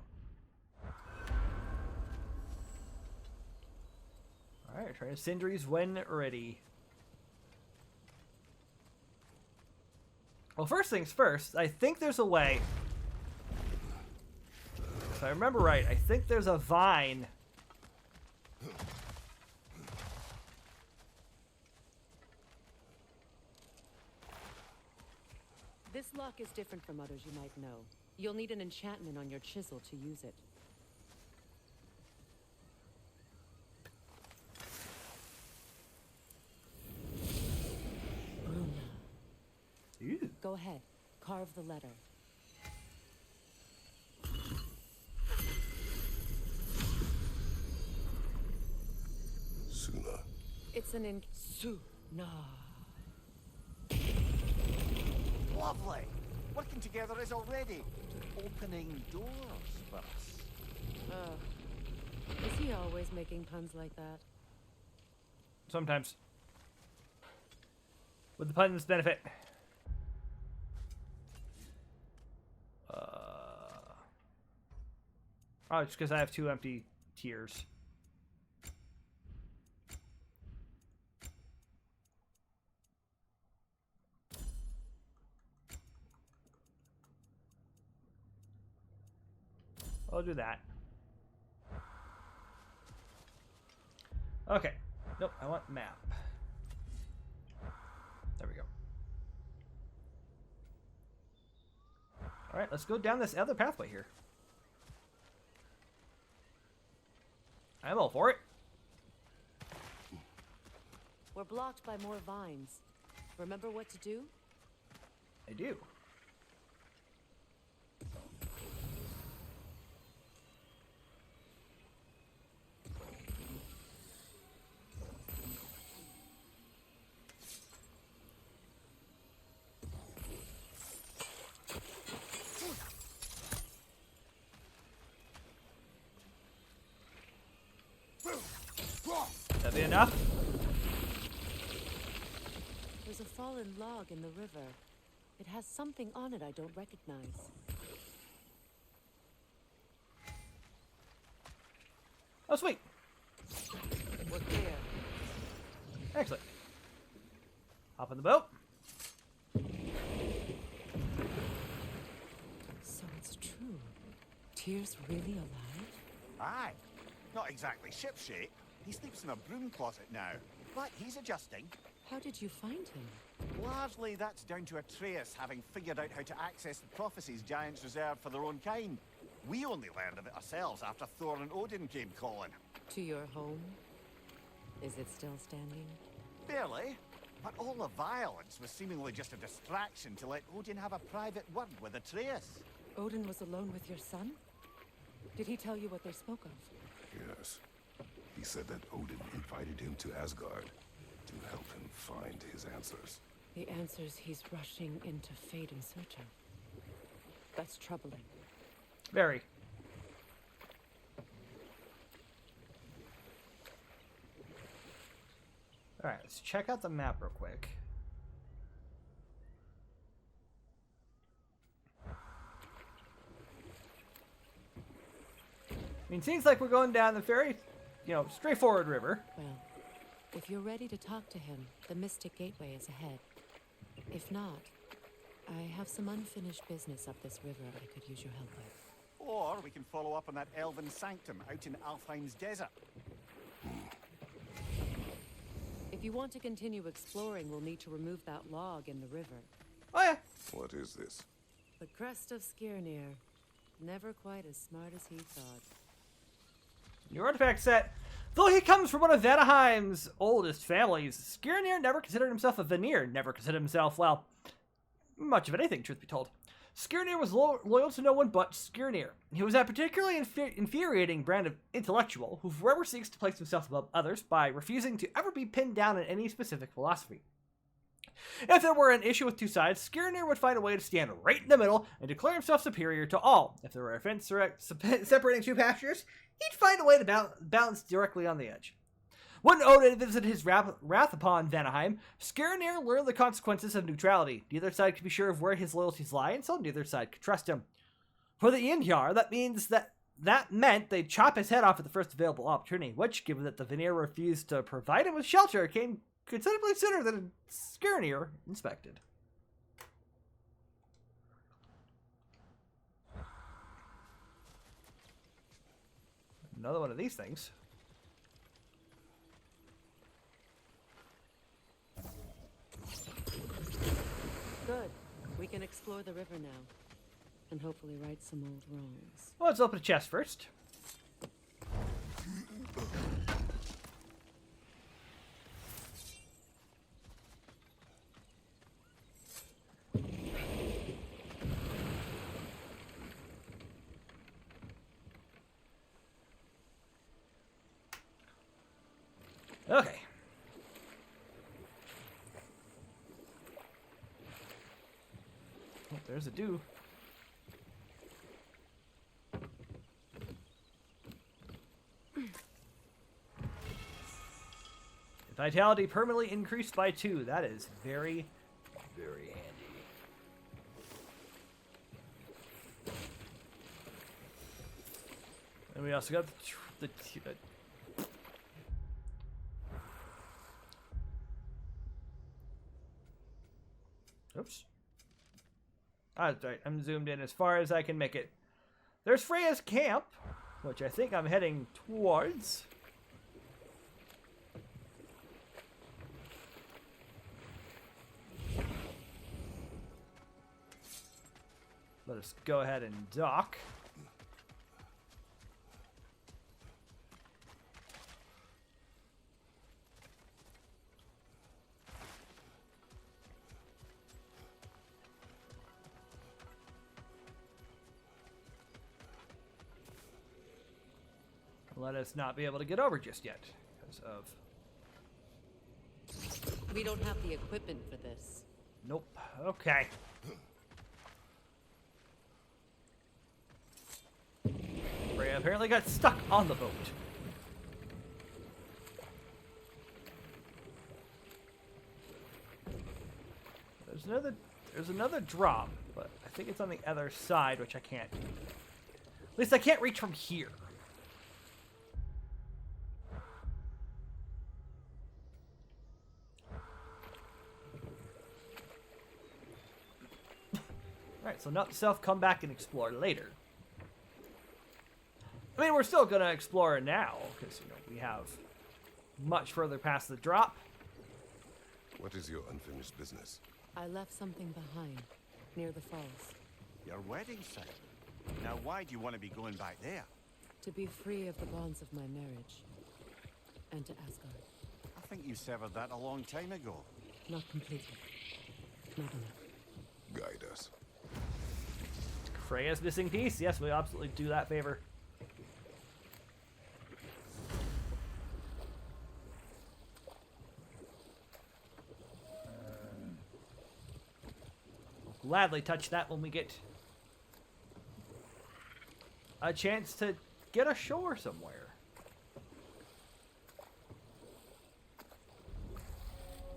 Alright, try Sindri's when ready. Well, first things first, I think there's a way. If I remember right, I think there's a vine. This lock is different from others you might know. You'll need an enchantment on your chisel to use it. Ew. Go ahead. Carve the letter. It's an Suna. Lovely. Working together is already opening doors for us. Is he always making puns like that? Sometimes. With the puns benefit. Oh, it's because I have 2 empty tiers. I'll do that. Okay. Nope, I want map. There we go. Alright, let's go down this other pathway here. I'm all for it. We're blocked by more vines. Remember what to do? I do. That be enough? There's a fallen log in the river. It has something on it I don't recognize. Oh, sweet. We're clear. Excellent. Hop on the boat. So it's true. Tyr's really alive? Aye. Not exactly shipshape. He sleeps in a broom closet now. But he's adjusting. How did you find him? Largely that's down to Atreus having figured out how to access the prophecies giants reserved for their own kind. We only learned of it ourselves after Thor and Odin came calling. To your home? Is it still standing? Barely. But all the violence was seemingly just a distraction to let Odin have a private word with Atreus. Odin was alone with your son? Did he tell you what they spoke of? Yes. He said that Odin invited him to Asgard to help him find his answers. The answers he's rushing into fate in search of. That's troubling. Very. Alright, let's check out the map real quick. I mean, seems like we're going down the very, straightforward river. Well, if you're ready to talk to him, the Mystic Gateway is ahead. If not, I have some unfinished business up this river I could use your help with. Or we can follow up on that elven sanctum out in Alfheim's desert. If you want to continue exploring, we'll need to remove that log in the river. Oh yeah. What is this? The crest of Skirnir. Never quite as smart as he thought. New artifact set. Though he comes from one of Vanaheim's oldest families, Skirnir never considered himself a Vanir, never considered himself, well, much of anything, truth be told. Skirnir was loyal to no one but Skirnir. He was a particularly infuriating brand of intellectual who forever seeks to place himself above others by refusing to ever be pinned down in any specific philosophy. If there were an issue with two sides, Skirnir would find a way to stand right in the middle and declare himself superior to all. If there were a fence separating two pastures, he'd find a way to balance directly on the edge. When Odin visited his wrath upon Vanaheim, Skirnir learned the consequences of neutrality. Neither side could be sure of where his loyalties lie, and so neither side could trust him. For the Indjar, that meant they'd chop his head off at the first available opportunity, which, given that the Vanir refused to provide him with shelter, came considerably sooner than Skirnir inspected. Another one of these things. Good. We can explore the river now. And hopefully right some old wrongs. Well, let's open a chest first. Okay. Oh, there's a dew. Vitality permanently increased by 2. That is very, very handy. And we also got the oops. Ah, that's right. I'm zoomed in as far as I can make it. There's Freya's camp, which I think I'm heading towards. Let us go ahead and dock. Let us not be able to get over just yet because of... We don't have the equipment for this. Nope. Okay. Freya apparently got stuck on the boat. There's another drop, but I think it's on the other side, which I can't. At least I can't reach from here. Alright, so note to self, come back and explore later. I mean, we're still going to explore now, because, you know, we have much further past the drop. What is your unfinished business? I left something behind, near the falls. Your wedding site. Now, why do you want to be going back there? To be free of the bonds of my marriage. And to Asgard. I think you severed that a long time ago. Not completely. Not enough. Guide us. Freya's missing piece? Yes, we absolutely do that favor. We'll gladly touch that when we get a chance to get ashore somewhere.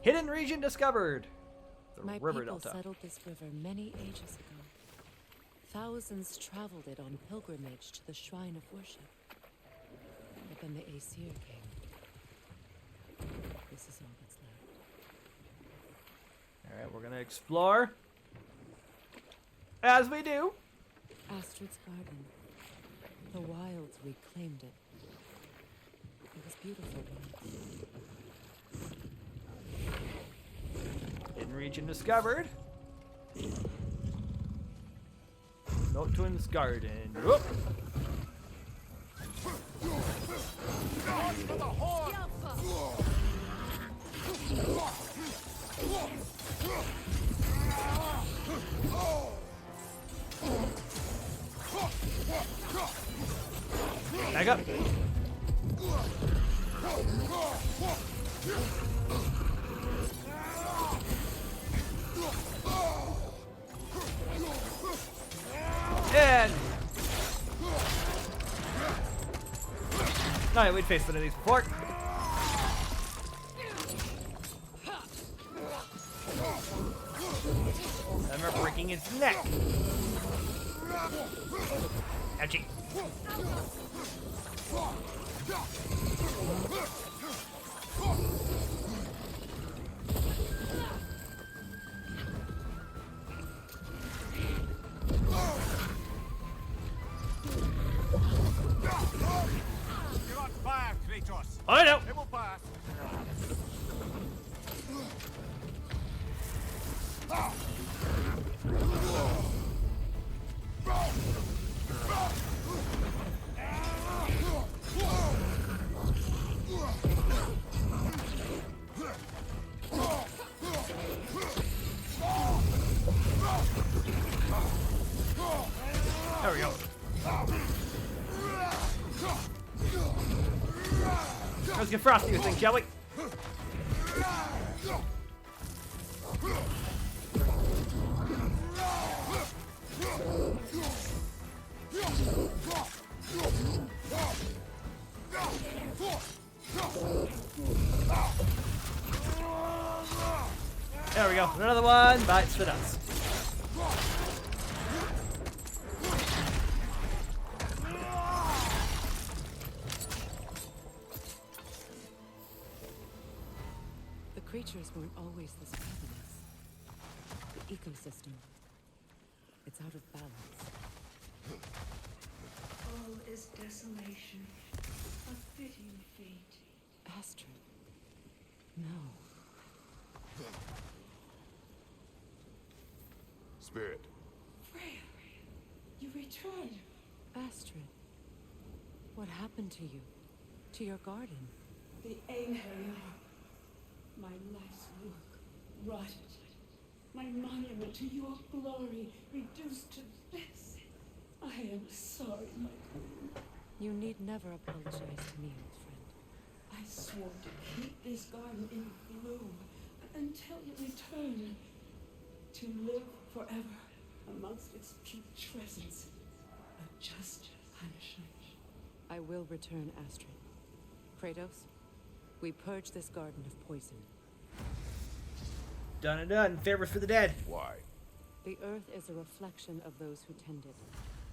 Hidden region discovered. The My river people delta. settled this river many ages ago. Thousands traveled it on pilgrimage to the shrine of worship. But then the Aesir came. This is all that's left. Alright, we're gonna explore. As we do. Astrid's garden. The wilds reclaimed it. It was beautiful once. Hidden region discovered. Note Twins Garden. Whoop. Back up. And no, we'd faced one of these before. I remember breaking his neck. Ouchie. You're on fire, Kratos. I know. It will pass. There we go. Let's get frosty with things, shall we? Another one bites the dust. The creatures weren't always this ravenous. The ecosystem. It's out of balance. All is desolation. A fitting fate. Astrid. No. Spirit. Freya, you returned. Astrid. What happened to you? To your garden? The Einherjar. My life's work rotted. My monument to your glory reduced to this. I am sorry, my queen. You need never apologize to me, old friend. I swore to keep this garden in bloom until you return. To live forever amongst its putrescence. A just punishment. I will return, Astrid. Kratos, we purge this garden of poison. Done and done. Favors for the dead. Why? The earth is a reflection of those who tend it.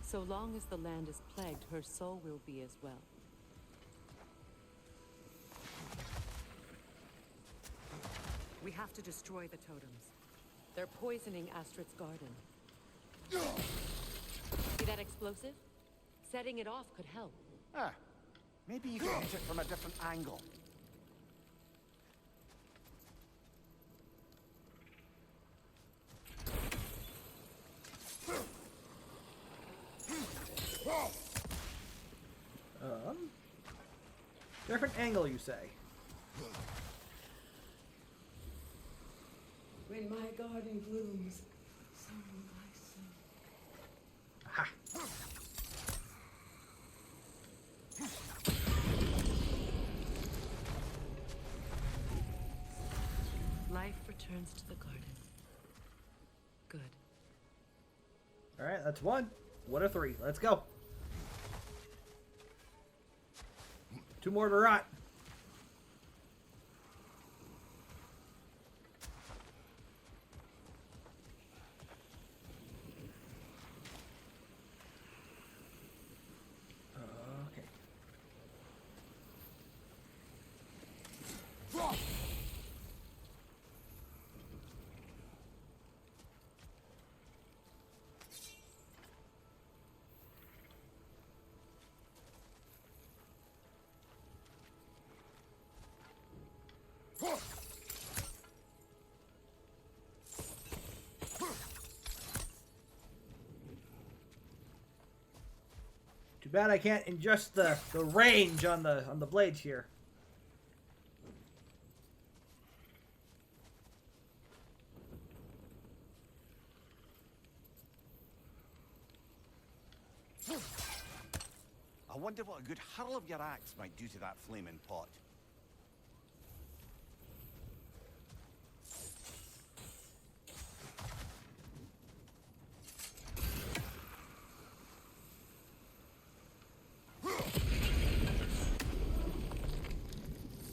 So long as the land is plagued, her soul will be as well. We have to destroy the totems. They're poisoning Astrid's garden. See that explosive? Setting it off could help. Ah, maybe you can hit it from a different angle. Different angle, you say? When my garden blooms, so will my soul. Ha! Life returns to the garden. Good. Alright, that's one. One of three. Let's go. Two more to rot. Okay. Too bad I can't adjust the range on the blades here. I wonder what a good hurl of your axe might do to that flaming pot.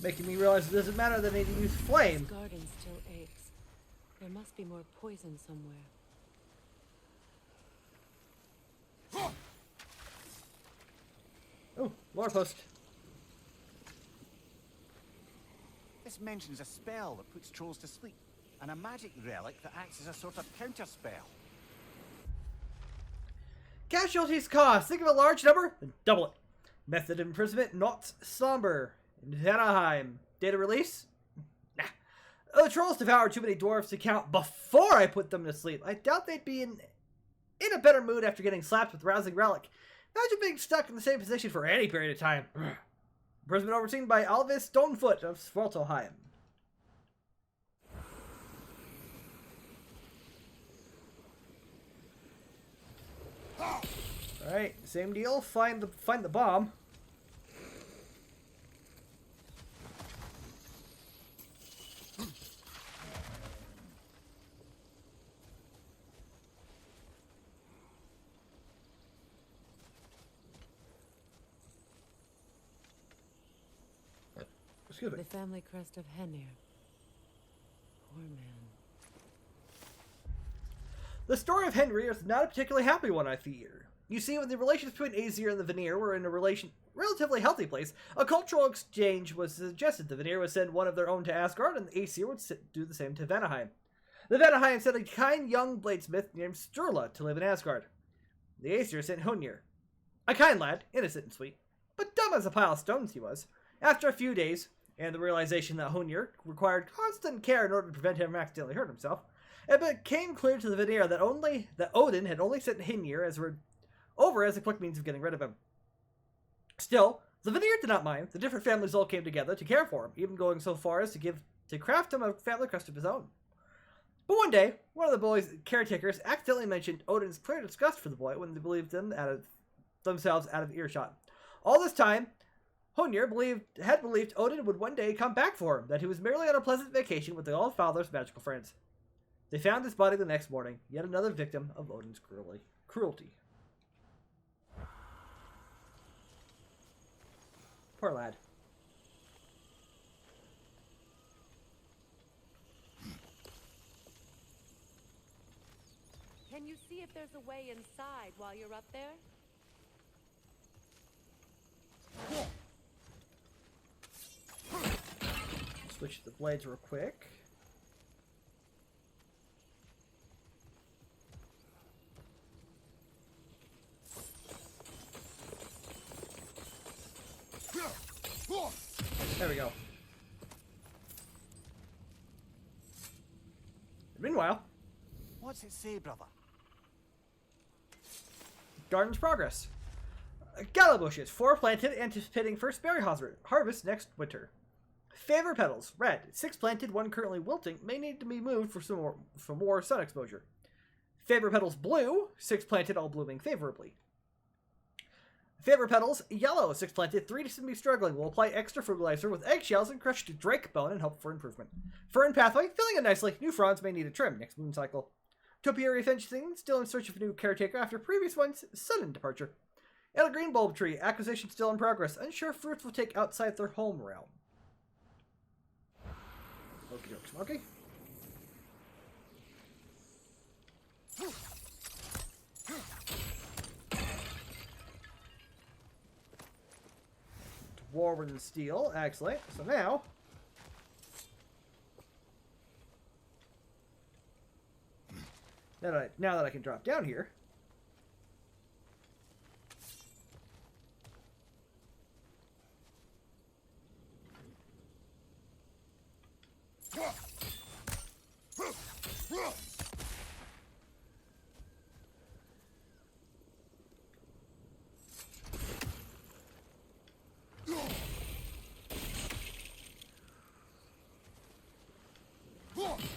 Making me realize it doesn't matter that I need to use flame. This garden still aches. There must be more poison somewhere. Oh, lore post. This mentions a spell that puts trolls to sleep, and a magic relic that acts as a sort of counterspell. Casualties cost. Think of a large number, then double it. Method of imprisonment, not somber. Vanaheim. Data release? Nah. The trolls devoured too many dwarves to count before I put them to sleep. I doubt they'd be in a better mood after getting slapped with rousing relic. Imagine being stuck in the same position for any period of time. Imprisonment overseen by Alvis Stonefoot of Svartalheim. Alright, same deal. Find the bomb. Excuse me. The family crest of Henir. Poor man. The story of Henry is not a particularly happy one, I fear. You see, when the relations between Aesir and the Vanir were in a relatively healthy place, a cultural exchange was suggested. The Vanir would send one of their own to Asgard, and the Aesir would do the same to Vanaheim. The Vanaheim sent a kind young bladesmith named Sturla to live in Asgard. The Aesir sent Hunir. A kind lad, innocent and sweet, but dumb as a pile of stones he was. After a few days, and the realization that Hunir required constant care in order to prevent him from accidentally hurting himself, it became clear to the Vanir that Odin had only sent Hunir as a quick means of getting rid of him. Still, the Vanir did not mind. The different families all came together to care for him, even going so far as to craft him a family crest of his own. But one day, one of the boy's caretakers accidentally mentioned Odin's clear disgust for the boy when they believed themselves out of earshot. All this time, Hunir had believed Odin would one day come back for him, that he was merely on a pleasant vacation with the All-Father's magical friends. They found his body the next morning, yet another victim of Odin's cruelty. Poor lad. Can you see if there's a way inside while you're up there? Switch the blades real quick. There we go. Meanwhile, What's it say, brother? garden's progress. Gallow bushes, 4 planted, anticipating first berry harvest next winter. Favor petals, red, 6 planted, 1 currently wilting, may need to be moved for more sun exposure. Favor petals, blue, 6 planted, all blooming favorably. Favor petals, yellow, 6 planted, 3 to be struggling. Will apply extra fertilizer with eggshells and crushed drake bone and hope for improvement. Fern pathway, filling in nicely. New fronds may need a trim next moon cycle. Topiary fencing, still in search of a new caretaker after previous one's sudden departure. Ella green bulb tree, acquisition still in progress. Unsure fruits will take outside their home realm. Okie doke, smoky. Dwarven steel, excellent. So now that I can drop down here,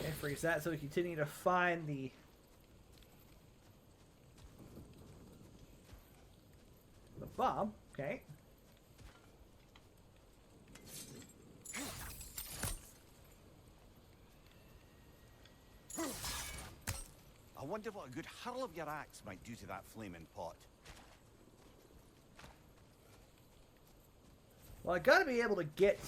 and freeze that so we continue to find the bomb. Okay. I wonder what a good hurl of your axe might do to that flaming pot. Well, I gotta be able to get...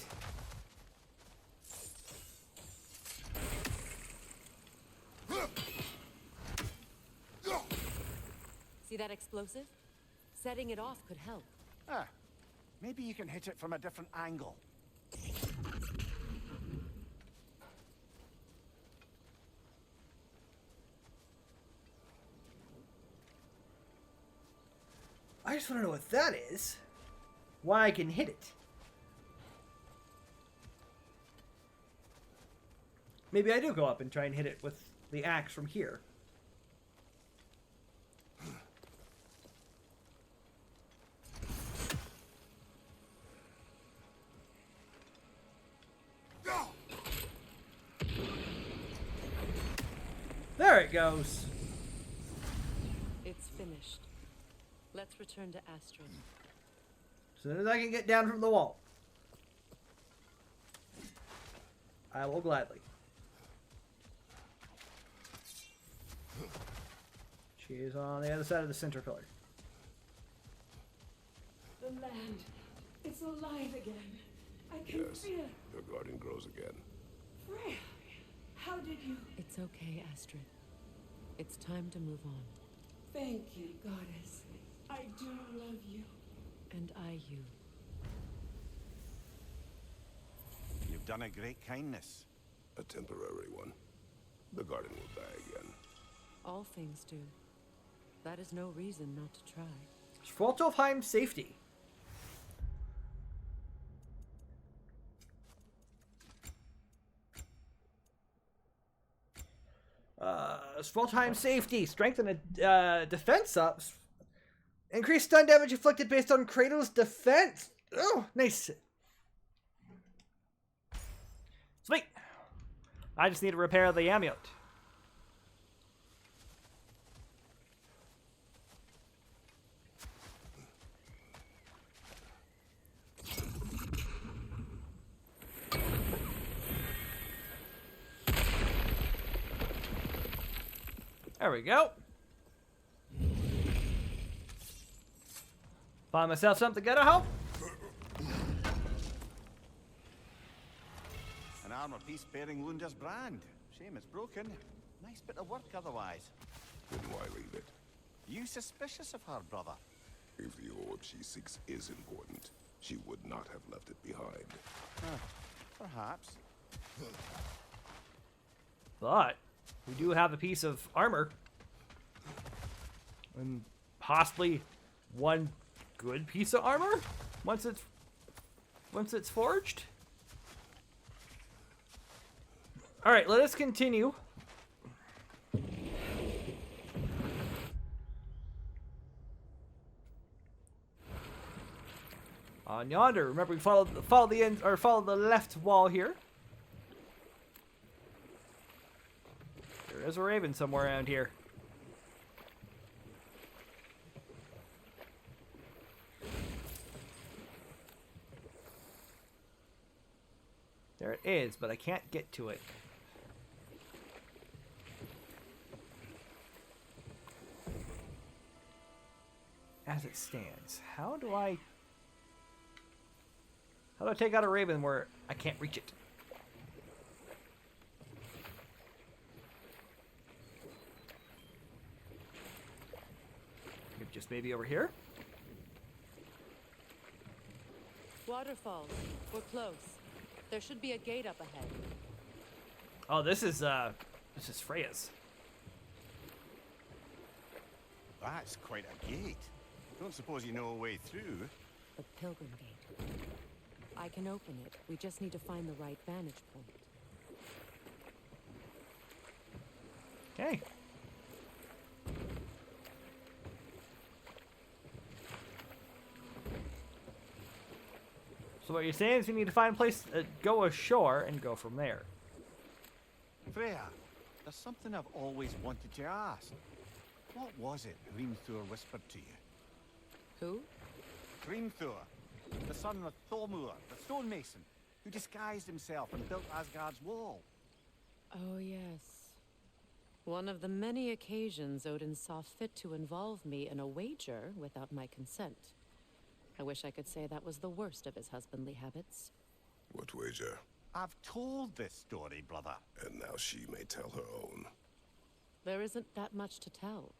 See that explosive? Setting it off could help. Ah, maybe you can hit it from a different angle. I just want to know what that is. Why I can hit it. Maybe I do go up and try and hit it with the axe from here. There it goes. It's finished. Let's return to Astrid. As soon as I can get down from the wall, I will gladly. She is on the other side of the center pillar. The land. It's alive again. I can feel. Your garden grows again. Freya, how did you... It's okay, Astrid. It's time to move on. Thank you, goddess. I do love you. And I you. You've done a great kindness. A temporary one. The garden will die again. All things do. That is no reason not to try. Svartalfheim safety. Svartalfheim safety. Strengthen a defense ups. Increase stun damage inflicted based on Kratos' defense. Oh, nice. Sweet. I just need to repair the amulet. There we go. Find myself something good, I hope. An armor piece bearing Lunda's brand. Shame it's broken. Nice bit of work otherwise. Then why leave it? You suspicious of her, brother? If the orb she seeks is important, she would not have left it behind. Perhaps. But we do have a piece of armor. And possibly one good piece of armor once it's forged. All right, let us continue. On yonder, remember we follow the end or follow the left wall here. There is a raven somewhere around here. There it is, but I can't get to it. As it stands, how do I take out a raven where I can't reach it? Just maybe over here? Waterfalls. We're close. There should be a gate up ahead. Oh, this is Freya's. That's quite a gate. Don't suppose you know a way through? The Pilgrim Gate. I can open it. We just need to find the right vantage point. Okay. So what you're saying is we need to find a place, go ashore, and go from there. Freya, there's something I've always wanted to ask. What was it Hrimthur whispered to you? Who? Hrimthur, the son of Thormur, the stonemason, who disguised himself and built Asgard's wall. Oh, yes. One of the many occasions Odin saw fit to involve me in a wager without my consent. I wish I could say that was the worst of his husbandly habits. What wager? I've told this story, brother. And now she may tell her own. There isn't that much to tell.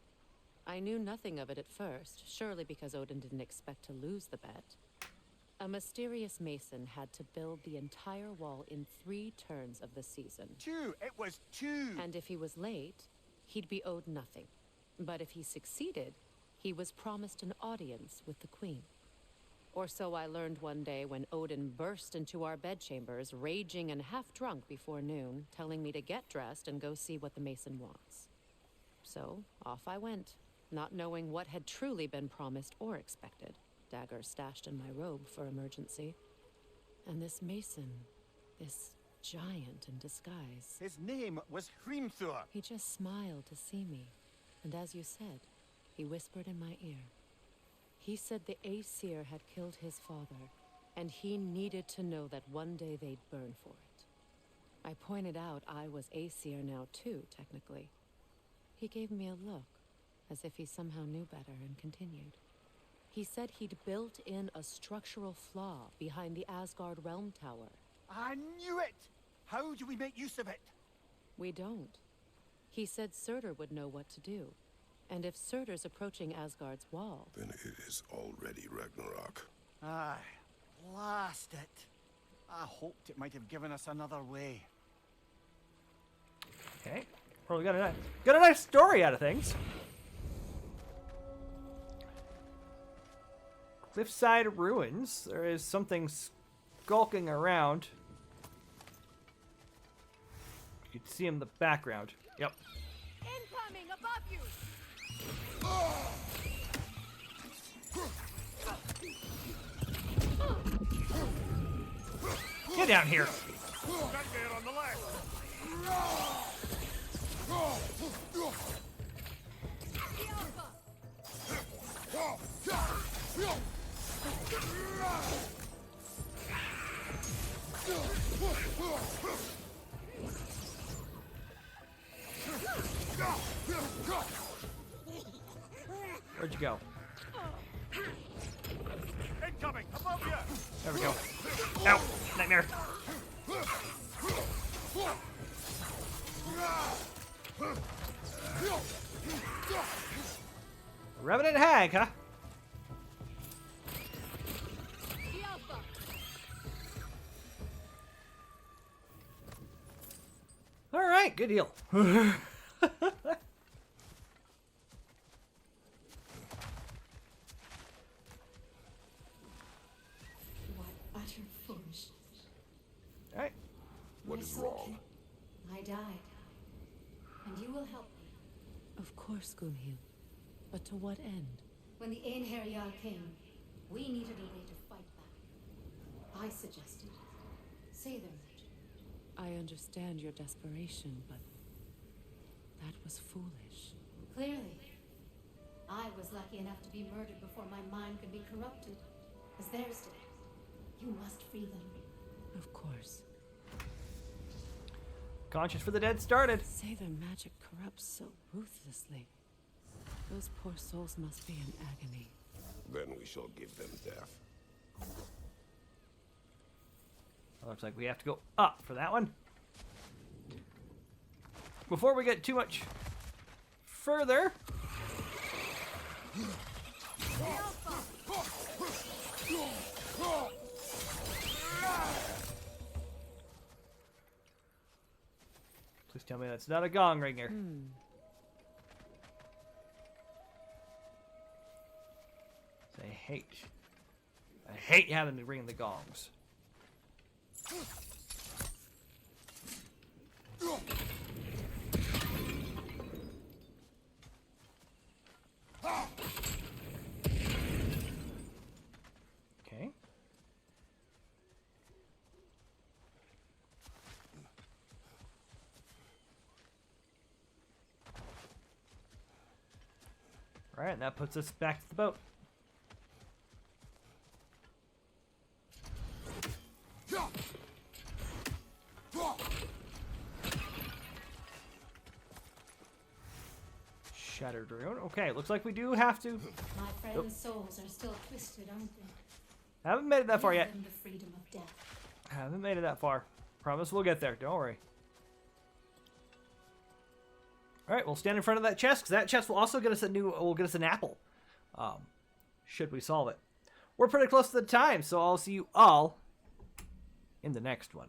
I knew nothing of it at first, surely because Odin didn't expect to lose the bet. A mysterious mason had to build the entire wall in 3 turns of the season. 2! It was 2! And if he was late, he'd be owed nothing. But if he succeeded, he was promised an audience with the queen. Or so I learned one day when Odin burst into our bedchambers, raging and half-drunk before noon, telling me to get dressed and go see what the mason wants. So, off I went, not knowing what had truly been promised or expected. Dagger stashed in my robe for emergency. And this mason, this giant in disguise. His name was Hrimthur. He just smiled to see me. And as you said, he whispered in my ear. He said the Aesir had killed his father, and he needed to know that one day they'd burn for it. I pointed out I was Aesir now too, technically. He gave me a look, as if he somehow knew better, and continued. He said he'd built in a structural flaw behind the Asgard Realm Tower. I knew it! How do we make use of it? We don't. He said Surtur would know what to do. And if Surtur's approaching Asgard's wall... Then it is already Ragnarok. Aye, blast it. I hoped it might have given us another way. Okay. Well, we got a nice story out of things. Cliffside ruins. There is something skulking around. You can see him in the background. Yep. Incoming above you! Get down here. Nightmare on the left. Where'd you go? Incoming above you. There we go. Ow! Nightmare. Revenant Hag, huh? All right, good deal. What utter foolishness. All right. What My is son wrong? I died. And you will help me. Of course, Gunhild. But to what end? When the Einherjar came, we needed a way to fight back. I suggested say their magic. I understand your desperation, but that was foolish. Clearly. I was lucky enough to be murdered before my mind could be corrupted, as theirs did. You must free them. Of course. Conscience for the Dead started. Say their magic corrupts so ruthlessly. Those poor souls must be in agony. Then we shall give them death. Looks like we have to go up for that one. Before we get too much further, please tell me that's not a gong ringer. I hate having to ring the gongs. Okay. All right, and that puts us back to the boat. Shattered rune. Okay, looks like we do have to. My friends' souls are still twisted, aren't they? Haven't made it that far Give yet. them the freedom of death. Haven't made it that far. Promise we'll get there. Don't worry. All right, we'll stand in front of that chest because that chest will also get us an apple. Should we solve it? We're pretty close to the time, so I'll see you all in the next one.